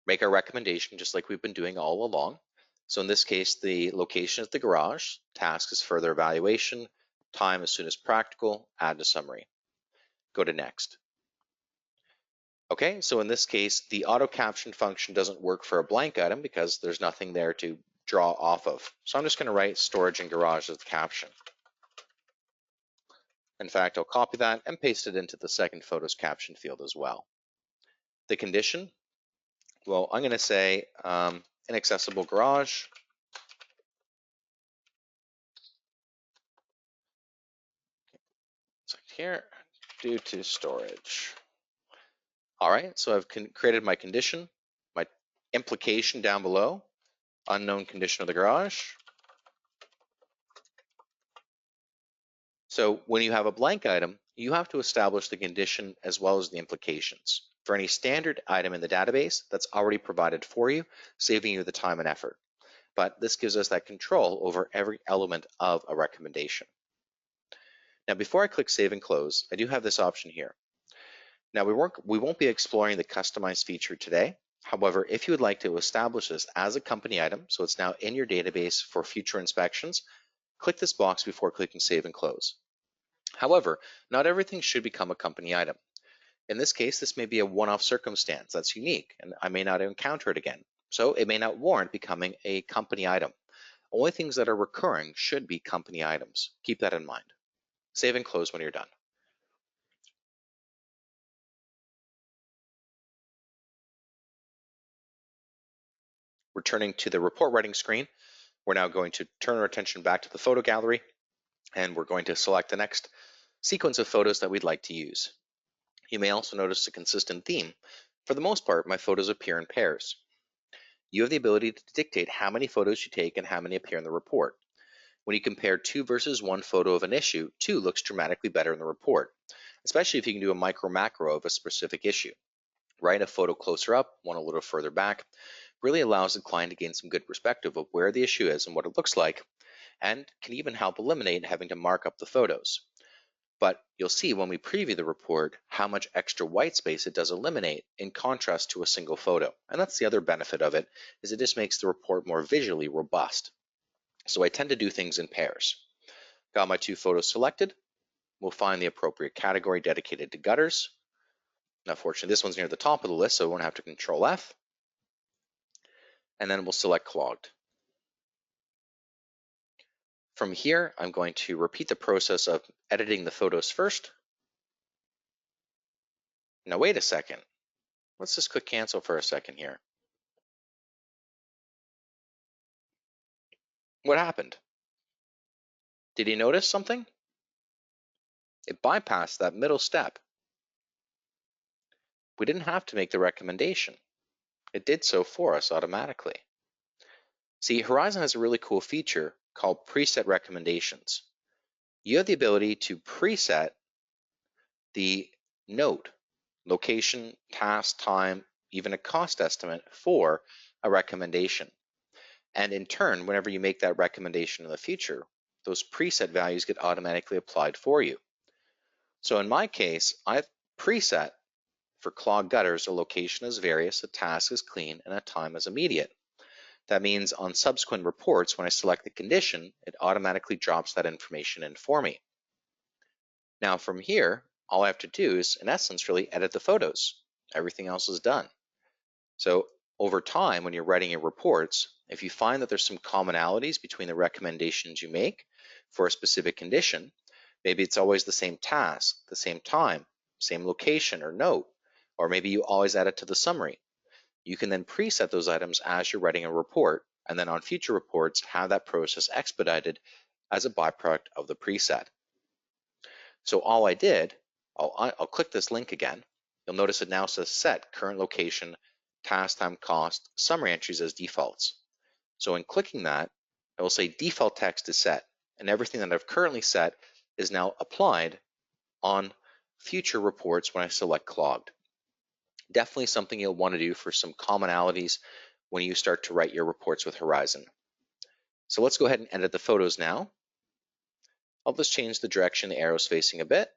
Make our recommendation just like we've been doing all along. So in this case, the location is the garage, task is further evaluation, time as soon as practical, add to summary. Go to next. Okay, so in this case, the auto caption function doesn't work for a blank item because there's nothing there to draw off of. So I'm just going to write storage and garage as the caption. In fact, I'll copy that and paste it into the second photos caption field as well. The condition, well, I'm going to say inaccessible garage. So here, due to storage. All right, so I've created my condition, my implication down below, unknown condition of the garage. So when you have a blank item, you have to establish the condition as well as the implications. For any standard item in the database, that's already provided for you, saving you the time and effort. But this gives us that control over every element of a recommendation. Now, before I click Save and Close, I do have this option here. Now, we won't be exploring the Customize feature today. However, if you would like to establish this as a company item, so it's now in your database for future inspections, click this box before clicking Save and Close. However, not everything should become a company item. In this case, this may be a one-off circumstance that's unique, and I may not encounter it again. So it may not warrant becoming a company item. Only things that are recurring should be company items. Keep that in mind. Save and close when you're done. Returning to the report writing screen, we're now going to turn our attention back to the photo gallery. and we're going to select the next sequence of photos that we'd like to use. You may also notice a consistent theme. For the most part, my photos appear in pairs. You have the ability to dictate how many photos you take and how many appear in the report. When you compare 2 versus 1 photo of an issue, 2 looks dramatically better in the report, especially if you can do a micro-macro of a specific issue. Right, a photo closer up, one a little further back, really allows the client to gain some good perspective of where the issue is and what it looks like, and can even help eliminate having to mark up the photos. But you'll see when we preview the report how much extra white space it does eliminate in contrast to a single photo. And that's the other benefit of it, is it just makes the report more visually robust. So I tend to do things in pairs. Got my 2 photos selected. We'll find the appropriate category dedicated to gutters. Now, fortunately, this one's near the top of the list, so we won't have to Control F. And then we'll select clogged. From here, I'm going to repeat the process of editing the photos first. Now, wait a second. Let's just click cancel for a second here. What happened? Did you notice something? It bypassed that middle step. We didn't have to make the recommendation. It did so for us automatically. See, Horizon has a really cool feature called preset recommendations. You have the ability to preset the note, location, task, time, even a cost estimate for a recommendation. And in turn, whenever you make that recommendation in the future, those preset values get automatically applied for you. So in my case, I've preset for clogged gutters a location as various, a task as clean, and a time as immediate. That means on subsequent reports, when I select the condition, it automatically drops that information in for me. Now from here, all I have to do is, in essence, really edit the photos. Everything else is done. So over time, when you're writing your reports, if you find that there's some commonalities between the recommendations you make for a specific condition, maybe it's always the same task, the same time, same location or note, or maybe you always add it to the summary. You can then preset those items as you're writing a report, and then on future reports, have that process expedited as a byproduct of the preset. So all I did, I'll click this link again. You'll notice it now says set current location, task time, cost, summary entries as defaults. So in clicking that, it will say default text is set, and everything that I've currently set is now applied on future reports when I select clogged. Definitely something you'll want to do for some commonalities when you start to write your reports with Horizon. So let's go ahead and edit the photos now. I'll just change the direction the arrow's facing a bit.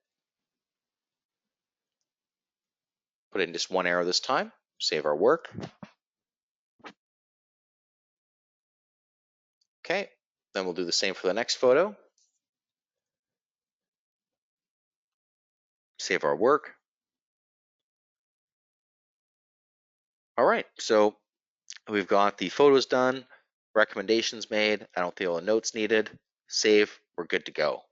Put in just one arrow this time, save our work. Okay, then we'll do the same for the next photo. Save our work. All right, so we've got the photos done, recommendations made. I don't think all the notes needed. Save, we're good to go.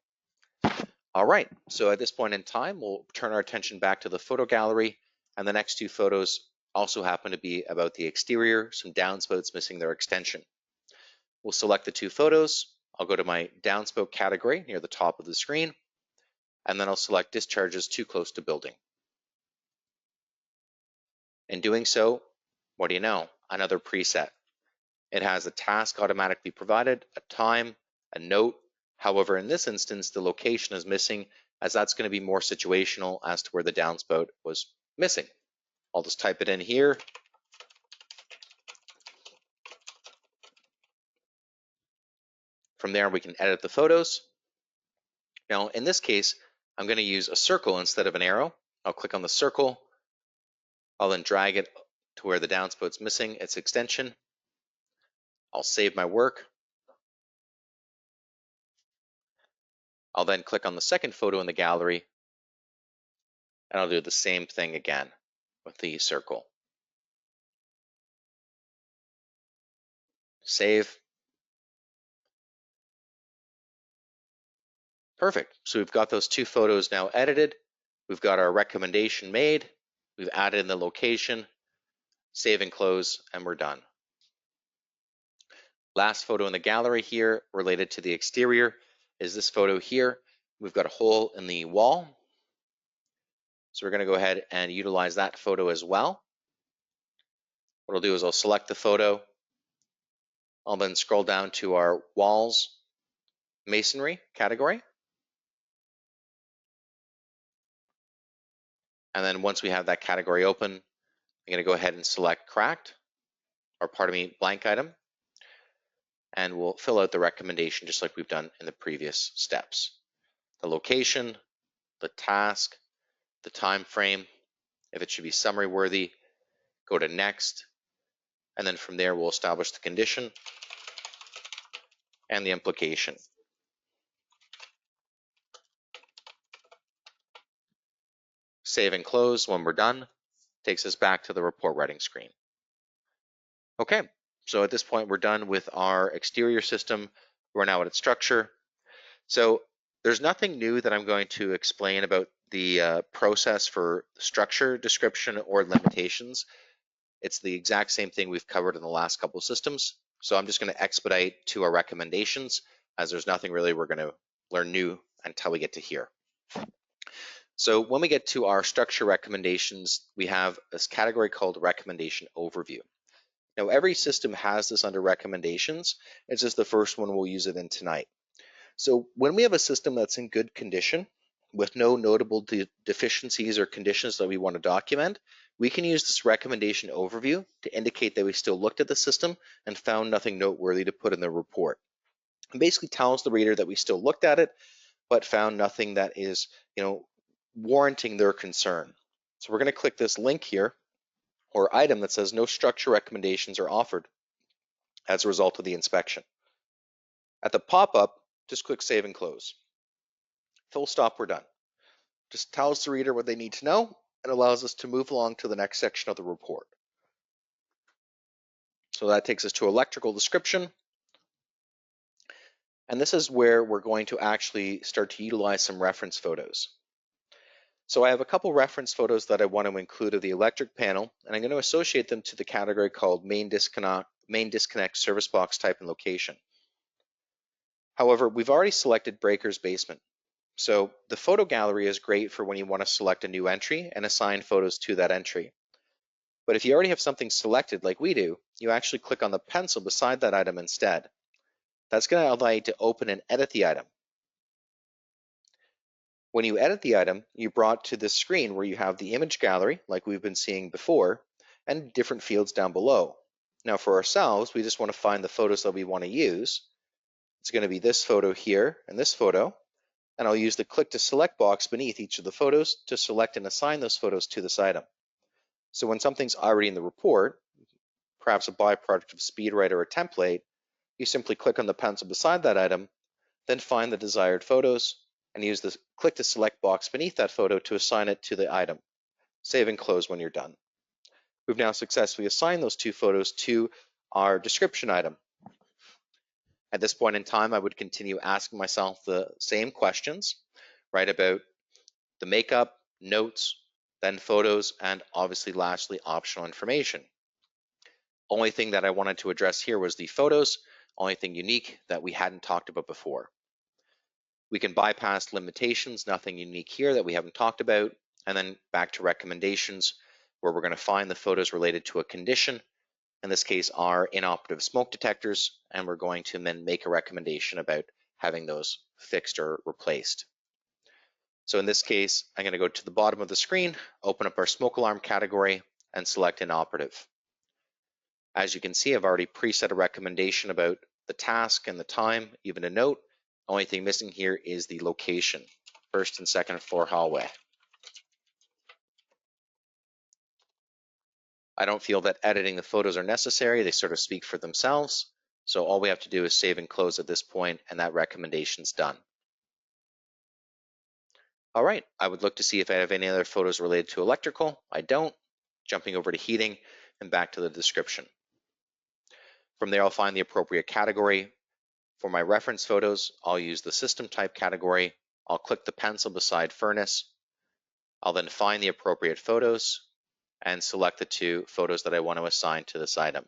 All right, so at this point in time, we'll turn our attention back to the photo gallery, and the next 2 photos also happen to be about the exterior, some downspouts missing their extension. We'll select the 2 photos. I'll go to my downspout category near the top of the screen, and then I'll select discharges too close to building. In doing so, what do you know? Another preset. It has a task automatically provided, a time, a note. However, in this instance, the location is missing, as that's going to be more situational as to where the downspout was missing. I'll just type it in here. From there, we can edit the photos. Now, in this case, I'm going to use a circle instead of an arrow. I'll click on the circle. I'll then drag it to where the downspout's missing its extension. I'll save my work. I'll then click on the second photo in the gallery, and I'll do the same thing again with the circle. Save. Perfect. So we've got those 2 photos now edited. We've got our recommendation made. We've added in the location, save and close, and we're done. Last photo in the gallery here related to the exterior. is this photo here. We've got a hole in the wall. So we're going to go ahead and utilize that photo as well. What I'll do is I'll select the photo. I'll then scroll down to our walls masonry category. And then once we have that category open, I'm going to go ahead and select cracked, or pardon me, blank item. And we'll fill out the recommendation just like we've done in the previous steps. The location, the task, the time frame, if it should be summary worthy, go to next, and then from there we'll establish the condition and the implication. Save and close when we're done. Takes us back to the report writing screen. Okay, so at this point we're done with our exterior system. We're now at its structure. So there's nothing new that I'm going to explain about the process for structure, description, or limitations. It's the exact same thing we've covered in the last couple of systems. So I'm just going to expedite to our recommendations, as there's nothing really we're going to learn new until we get to here. So when we get to our structure recommendations, we have this category called recommendation overview. Now every system has this under recommendations. It's just the first one we'll use it in tonight. So when we have a system that's in good condition with no notable deficiencies or conditions that we want to document, we can use this recommendation overview to indicate that we still looked at the system and found nothing noteworthy to put in the report. It basically tells the reader that we still looked at it, but found nothing that is, warranting their concern. So we're going to click this link here, or item that says no structure recommendations are offered as a result of the inspection. At the pop-up, just click save and close. Full stop, we're done. Just tells the reader what they need to know and allows us to move along to the next section of the report. So that takes us to electrical description. And this is where we're going to actually start to utilize some reference photos. So I have a couple reference photos that I want to include of the electric panel, and I'm going to associate them to the category called main disconnect service box type and location. However, we've already selected breaker's basement. So the photo gallery is great for when you want to select a new entry and assign photos to that entry. But if you already have something selected like we do, you actually click on the pencil beside that item instead. That's going to allow you to open and edit the item. When you edit the item, you're brought to this screen where you have the image gallery, like we've been seeing before, and different fields down below. Now for ourselves, we just want to find the photos that we want to use. It's going to be this photo here and this photo, and I'll use the click to select box beneath each of the photos to select and assign those photos to this item. So when something's already in the report, perhaps a byproduct of SpeedWriter or a template, you simply click on the pencil beside that item, then find the desired photos, and use the click to select box beneath that photo to assign it to the item. Save and close when you're done. We've now successfully assigned those two photos to our description item. At this point in time, I would continue asking myself the same questions, right, about the makeup, notes, then photos, and obviously lastly, optional information. Only thing that I wanted to address here was the photos, only thing unique that we hadn't talked about before. We can bypass limitations, nothing unique here that we haven't talked about, and then back to recommendations where we're going to find the photos related to a condition. In this case, are inoperative smoke detectors, and we're going to then make a recommendation about having those fixed or replaced. So in this case, I'm going to go to the bottom of the screen, open up our smoke alarm category, and select inoperative. As you can see, I've already preset a recommendation about the task and the time, even a note. Only thing missing here is the location, first and second floor hallway. I don't feel that editing the photos are necessary. They sort of speak for themselves. So all we have to do is save and close at this point, and that recommendation's done. All right, I would look to see if I have any other photos related to electrical. I don't. Jumping over to heating and back to the description. From there, I'll find the appropriate category. For my reference photos, I'll use the system type category. I'll click the pencil beside furnace. I'll then find the appropriate photos and select the two photos that I want to assign to this item,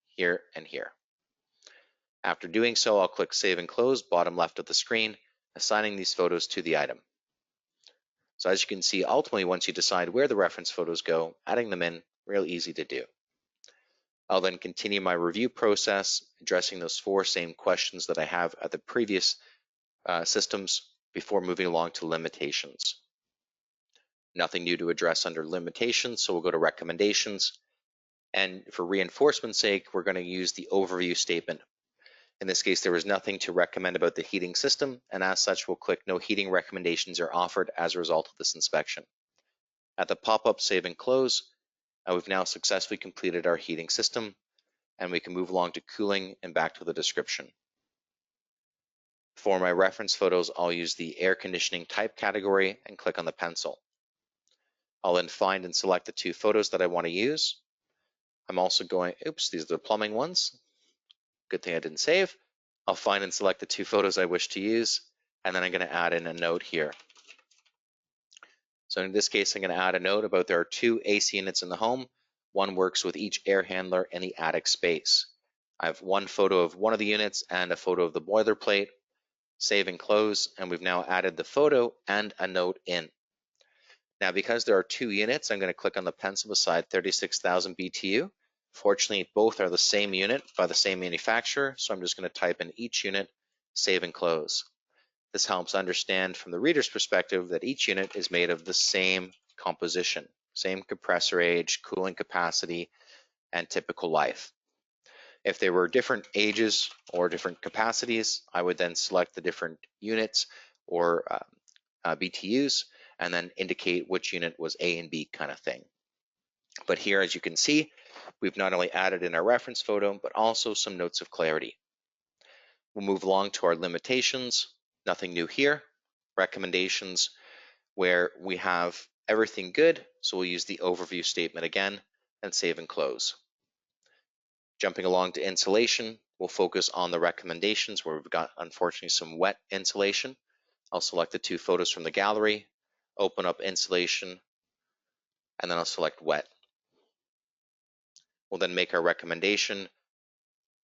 here and here. After doing so, I'll click Save and Close, bottom left of the screen, assigning these photos to the item. So as you can see, ultimately, once you decide where the reference photos go, adding them in, real easy to do. I'll then continue my review process, addressing those 4 same questions that I have at the previous systems before moving along to limitations. Nothing new to address under limitations, so we'll go to recommendations. And for reinforcement's sake, we're going to use the overview statement. In this case, there was nothing to recommend about the heating system, and as such, we'll click no heating recommendations are offered as a result of this inspection. At the pop-up save and close, we've now successfully completed our heating system, and we can move along to cooling and back to the description. For my reference photos, I'll use the air conditioning type category and click on the pencil. I'll then find and select the 2 photos that I want to use. I'm also going, oops, these are the plumbing ones. Good thing I didn't save. I'll find and select the 2 photos I wish to use, and then I'm going to add in a note here. So in this case, I'm going to add a note about there are 2 AC units in the home. One works with each air handler in the attic space. I have one photo of one of the units and a photo of the boilerplate. Save and close, and we've now added the photo and a note in. Now, because there are 2 units, I'm going to click on the pencil beside 36,000 BTU. Fortunately, both are the same unit by the same manufacturer, so I'm just going to type in each unit, save and close. This helps understand from the reader's perspective that each unit is made of the same composition, same compressor age, cooling capacity, and typical life. If there were different ages or different capacities, I would then select the different units or BTUs and then indicate which unit was A and B kind of thing. But here, as you can see, we've not only added in our reference photo, but also some notes of clarity. We'll move along to our limitations. Nothing new here. Recommendations, where we have everything good, so we'll use the overview statement again and save and close. Jumping along to insulation, we'll focus on the recommendations where we've got, unfortunately, some wet insulation. I'll select the 2 photos from the gallery, open up insulation, and then I'll select wet. We'll then make our recommendation. It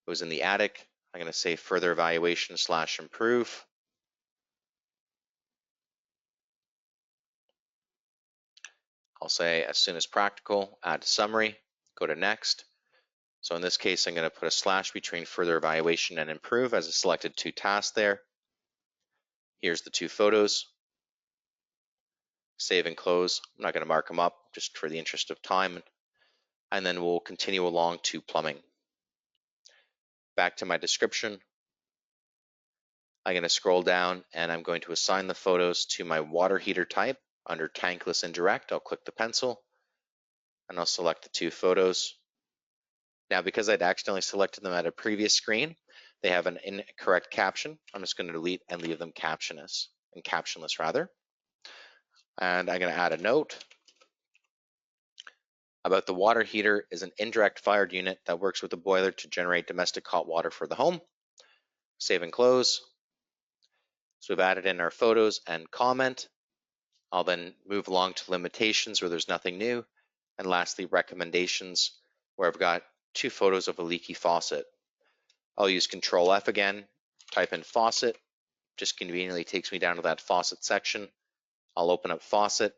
was in the attic. I'm going to say further evaluation / improve. I'll say as soon as practical, add summary, go to next. So in this case, I'm going to put a slash between further evaluation and improve as I selected 2 tasks there. Here's the 2 photos. Save and close. I'm not going to mark them up just for the interest of time. And then we'll continue along to plumbing. Back to my description. I'm going to scroll down and I'm going to assign the photos to my water heater type. Under tankless indirect, I'll click the pencil and I'll select the 2 photos. Now, because I'd accidentally selected them at a previous screen, they have an incorrect caption. I'm just going to delete and leave them captionless. And I'm going to add a note about the water heater is an indirect fired unit that works with the boiler to generate domestic hot water for the home. Save and close. So we've added in our photos and comment. I'll then move along to limitations where there's nothing new. And lastly, recommendations where I've got 2 photos of a leaky faucet. I'll use Control F again, type in faucet, just conveniently takes me down to that faucet section. I'll open up faucet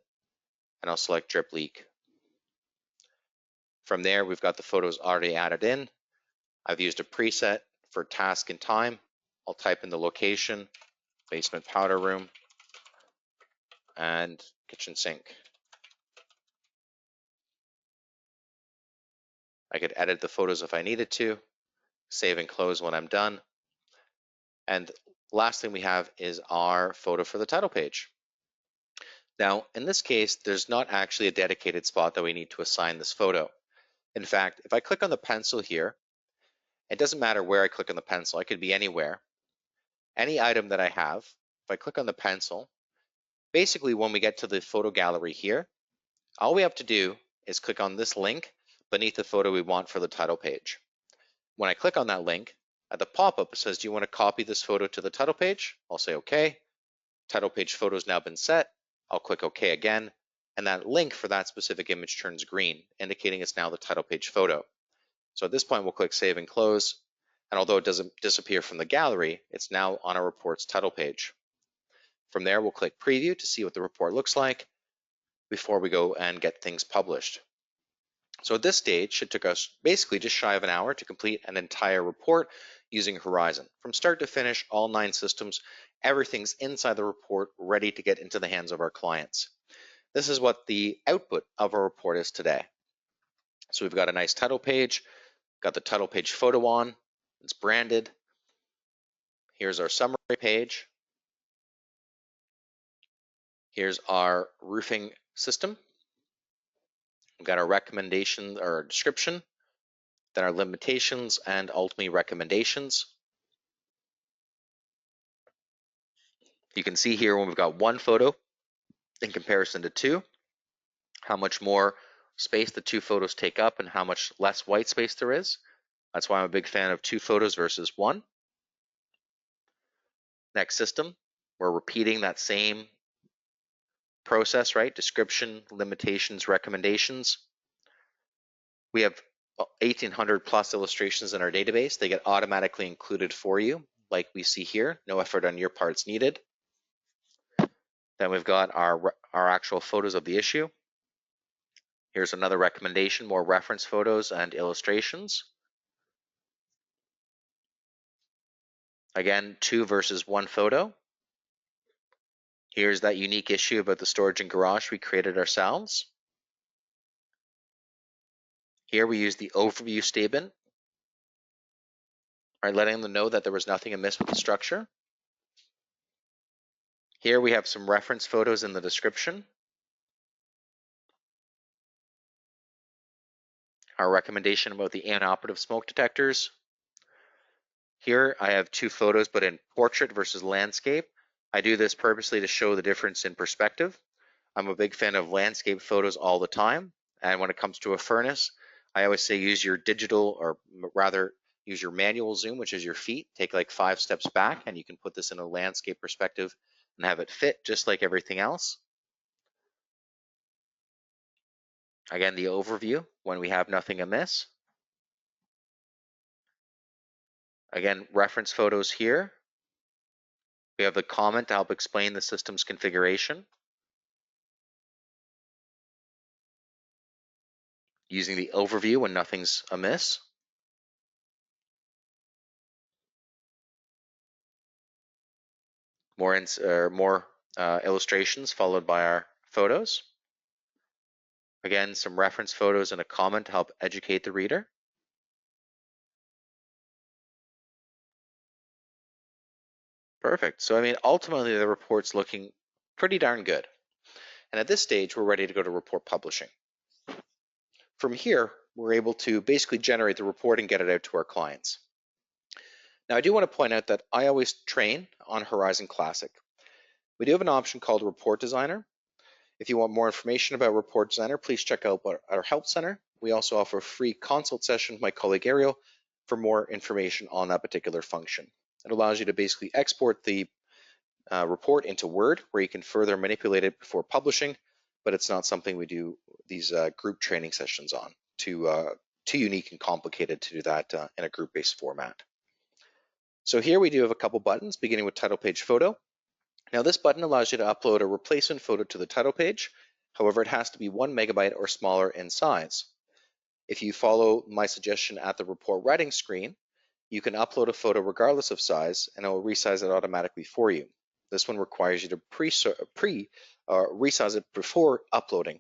and I'll select drip leak. From there, we've got the photos already added in. I've used a preset for task and time. I'll type in the location, basement powder room, and kitchen sink. I could edit the photos if I needed to, save and close when I'm done. And last thing we have is our photo for the title page. Now, in this case, there's not actually a dedicated spot that we need to assign this photo. In fact, if I click on the pencil here, it doesn't matter where I click on the pencil, I could be anywhere. Any item that I have, if I click on the pencil, basically when we get to the photo gallery here, all we have to do is click on this link beneath the photo we want for the title page. When I click on that link, at the pop-up it says, do you want to copy this photo to the title page? I'll say okay. Title page photo has now been set. I'll click OK again, and that link for that specific image turns green, indicating it's now the title page photo. So at this point, we'll click Save and Close, and although it doesn't disappear from the gallery, it's now on our report's title page. From there, we'll click preview to see what the report looks like before we go and get things published. So at this stage, it took us basically just shy of an hour to complete an entire report using Horizon. From start to finish, all 9 systems, everything's inside the report, ready to get into the hands of our clients. This is what the output of our report is today. So we've got a nice title page, got the title page photo on, it's branded. Here's our summary page. Here's our roofing system. We've got our recommendation or description, then our limitations and ultimately recommendations. You can see here when we've got 1 photo in comparison to 2, how much more space the 2 photos take up and how much less white space there is. That's why I'm a big fan of 2 photos versus 1. Next system, we're repeating that same process, right? Description, limitations, recommendations. We have 1,800 plus illustrations in our database. They get automatically included for you, like we see here. No effort on your part's needed. Then we've got our actual photos of the issue. Here's another recommendation, more reference photos and illustrations. Again, 2 versus 1 photo. Here's that unique issue about the storage and garage we created ourselves. Here we use the overview statement, right, letting them know that there was nothing amiss with the structure. Here we have some reference photos in the description. Our recommendation about the inoperative smoke detectors. Here I have 2 photos, but in portrait versus landscape. I do this purposely to show the difference in perspective. I'm a big fan of landscape photos all the time. And when it comes to a furnace, I always say use your digital, or rather use your manual zoom, which is your feet. Take like 5 steps back and you can put this in a landscape perspective and have it fit just like everything else. Again, the overview when we have nothing amiss. Again, reference photos here. We have the comment to help explain the system's configuration. Using the overview when nothing's amiss. More illustrations followed by our photos. Again, some reference photos and a comment to help educate the reader. Perfect. So, I mean, ultimately the report's looking pretty darn good. And at this stage, we're ready to go to report publishing. From here, we're able to basically generate the report and get it out to our clients. Now, I do want to point out that I always train on Horizon Classic. We do have an option called Report Designer. If you want more information about Report Designer, please check out our Help Center. We also offer a free consult session with my colleague Ariel for more information on that particular function. It allows you to basically export the report into Word, where you can further manipulate it before publishing, but it's not something we do these group training sessions on. Too unique and complicated to do that in a group-based format. So here we do have a couple buttons, beginning with title page photo. Now this button allows you to upload a replacement photo to the title page. However, it has to be 1 megabyte or smaller in size. If you follow my suggestion at the report writing screen, you can upload a photo regardless of size and it will resize it automatically for you. This one requires you to resize it before uploading.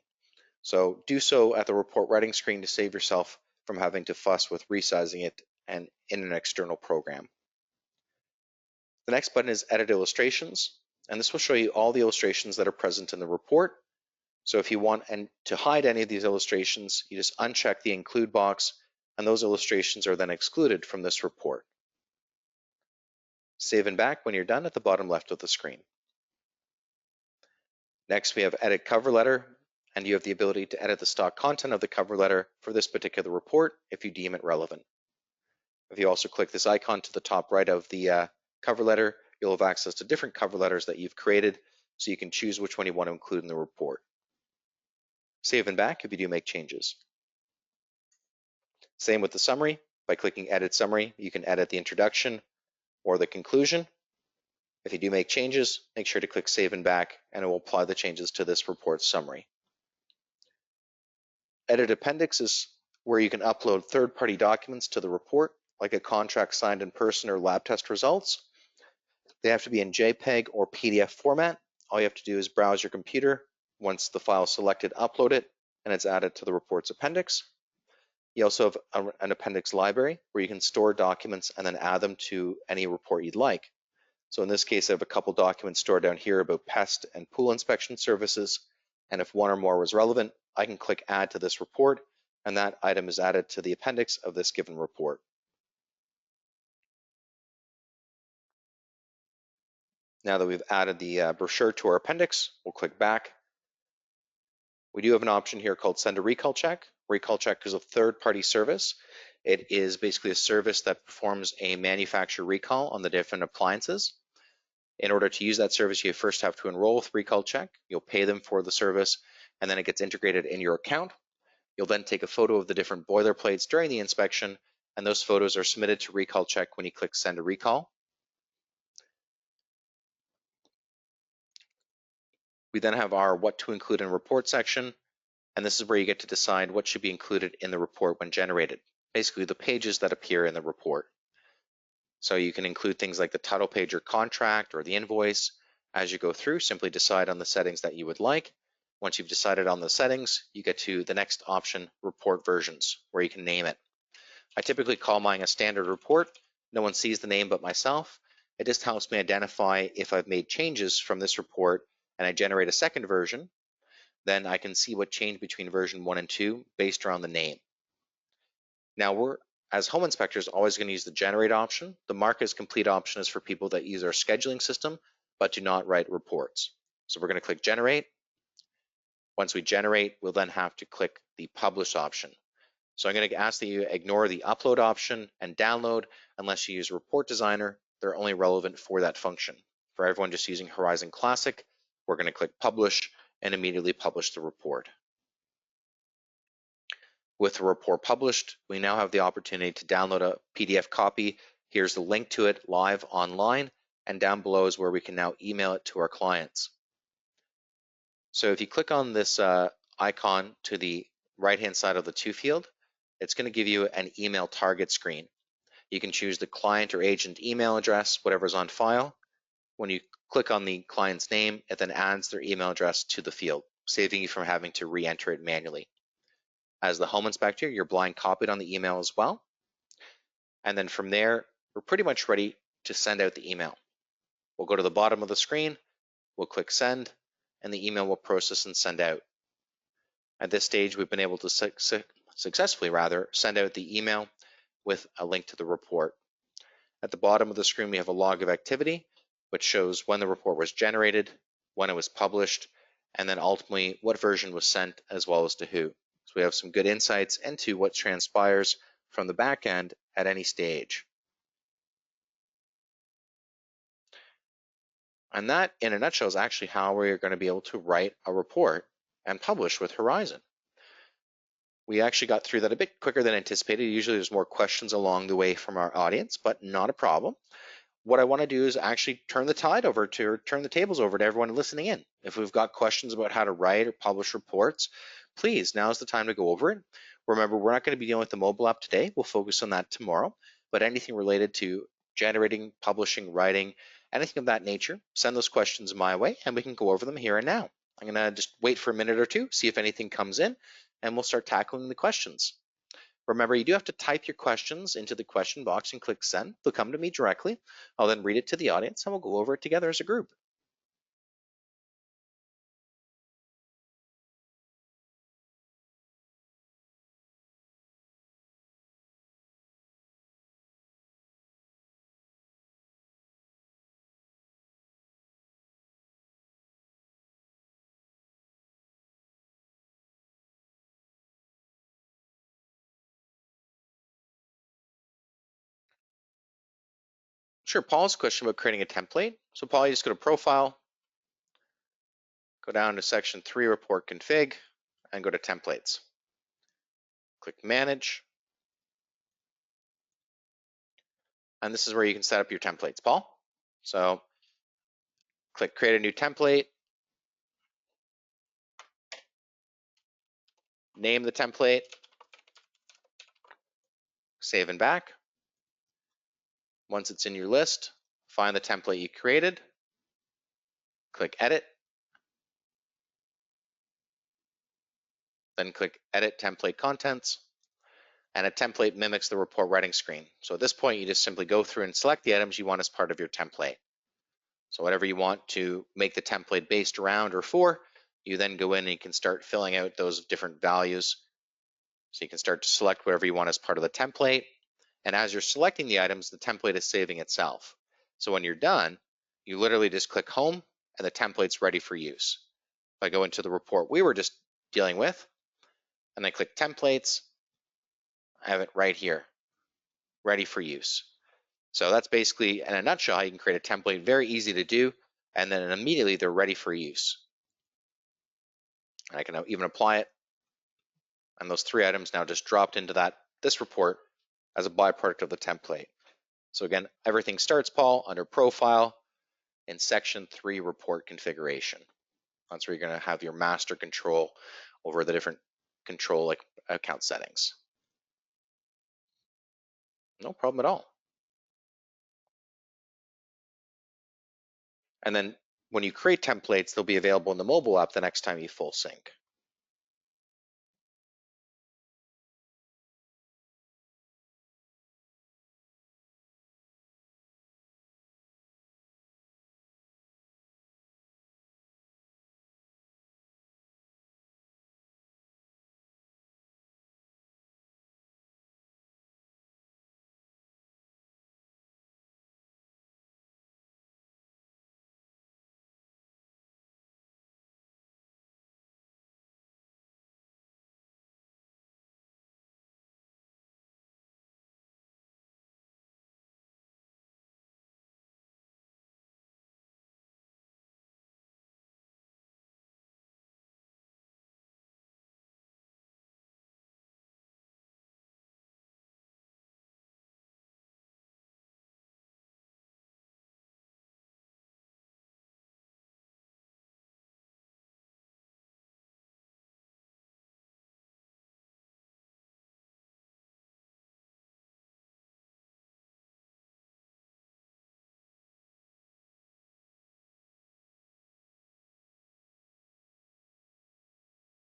So do so at the report writing screen to save yourself from having to fuss with resizing it and in an external program. The next button is Edit Illustrations, and this will show you all the illustrations that are present in the report. So if you want to hide any of these illustrations, you just uncheck the Include box, and those illustrations are then excluded from this report. Save and back when you're done at the bottom left of the screen. Next, we have Edit Cover Letter, and you have the ability to edit the stock content of the cover letter for this particular report if you deem it relevant. If you also click this icon to the top right of the cover letter, you'll have access to different cover letters that you've created, so you can choose which one you want to include in the report. Save and back if you do make changes. Same with the summary. By clicking Edit Summary, you can edit the introduction or the conclusion. If you do make changes, make sure to click Save and Back, and it will apply the changes to this report summary. Edit Appendix is where you can upload third-party documents to the report, like a contract signed in person or lab test results. They have to be in JPEG or PDF format. All you have to do is browse your computer. Once the file is selected, upload it, and it's added to the report's appendix. You also have an appendix library where you can store documents and then add them to any report you'd like. So in this case, I have a couple documents stored down here about pest and pool inspection services. And if one or more was relevant, I can click Add to this report, and that item is added to the appendix of this given report. Now that we've added the brochure to our appendix, we'll click Back. We do have an option here called Send a Recall Check. Recall Check is a third-party service. It is basically a service that performs a manufacturer recall on the different appliances. In order to use that service, you first have to enroll with Recall Check. You'll pay them for the service, and then it gets integrated in your account. You'll then take a photo of the different boilerplates during the inspection, and those photos are submitted to Recall Check when you click Send a Recall. We then have our What to Include in Report section, and this is where you get to decide what should be included in the report when generated, basically the pages that appear in the report. So you can include things like the title page or contract or the invoice. As you go through, simply decide on the settings that you would like. Once you've decided on the settings, you get to the next option, Report Versions, where you can name it. I typically call mine a standard report. No one sees the name but myself. It just helps me identify if I've made changes from this report and I generate a second version, then I can see what changed between version 1 and 2 based around the name. Now we're, as home inspectors, always going to use the generate option. The mark as complete option is for people that use our scheduling system but do not write reports. So we're going to click generate. Once we generate, we'll then have to click the publish option. So I'm going to ask that you ignore the upload option and download unless you use Report Designer. They're only relevant for that function. For everyone just using Horizon Classic, we're going to click publish and immediately publish the report. With the report published, we now have the opportunity to download a PDF copy. Here's the link to it live online, and down below is where we can now email it to our clients. So if you click on this icon to the right-hand side of the to field, it's going to give you an email target screen. You can choose the client or agent email address, whatever's on file. When you click on the client's name, it then adds their email address to the field, saving you from having to re-enter it manually. As the home inspector, you're blind copied on the email as well. And then from there, we're pretty much ready to send out the email. We'll go to the bottom of the screen, we'll click send, and the email will process and send out. At this stage, we've been able to successfully send out the email with a link to the report. At the bottom of the screen, we have a log of activity, which shows when the report was generated, when it was published, and then ultimately what version was sent as well as to who. So we have some good insights into what transpires from the back end at any stage. And that, in a nutshell, is actually how we're going to be able to write a report and publish with Horizon. We actually got through that a bit quicker than anticipated. Usually there's more questions along the way from our audience, but not a problem. What I want to do is actually turn the tables over to everyone listening in. If we've got questions about how to write or publish reports, please, now's the time to go over it. Remember, we're not going to be dealing with the mobile app today. We'll focus on that tomorrow, but anything related to generating, publishing, writing, anything of that nature, send those questions my way and we can go over them here and now. I'm going to just wait for a minute or two, see if anything comes in, and we'll start tackling the questions. Remember, you do have to type your questions into the question box and click send. They'll come to me directly. I'll then read it to the audience and we'll go over it together as a group. Sure, Paul's question about creating a template. So Paul, you just go to Profile, go down to Section 3, Report Config, and go to Templates. Click Manage. And this is where you can set up your templates, Paul. So Click create a new template. Name the template. Save and back. Once it's in your list, find the template you created. Click edit. Then click edit template contents. And a template mimics the report writing screen. So at this point, you just simply go through and select the items you want as part of your template. So whatever you want to make the template based around or for, you then go in and you can start filling out those different values. So you can start to select whatever you want as part of the template. And as you're selecting the items, the template is saving itself. So when you're done, you literally just click home and the template's ready for use. If I go into the report we were just dealing with, and I click templates, I have it right here, ready for use. So that's basically, in a nutshell, how you can create a template, very easy to do, and then immediately they're ready for use. And I can even apply it, and those 3 items now just dropped into this report as a byproduct of the template. So again, everything starts, Paul, under Profile in Section 3 Report Configuration. That's where you're going to have your master control over the different control account settings. No problem at all. And then when you create templates, they'll be available in the mobile app the next time you full sync.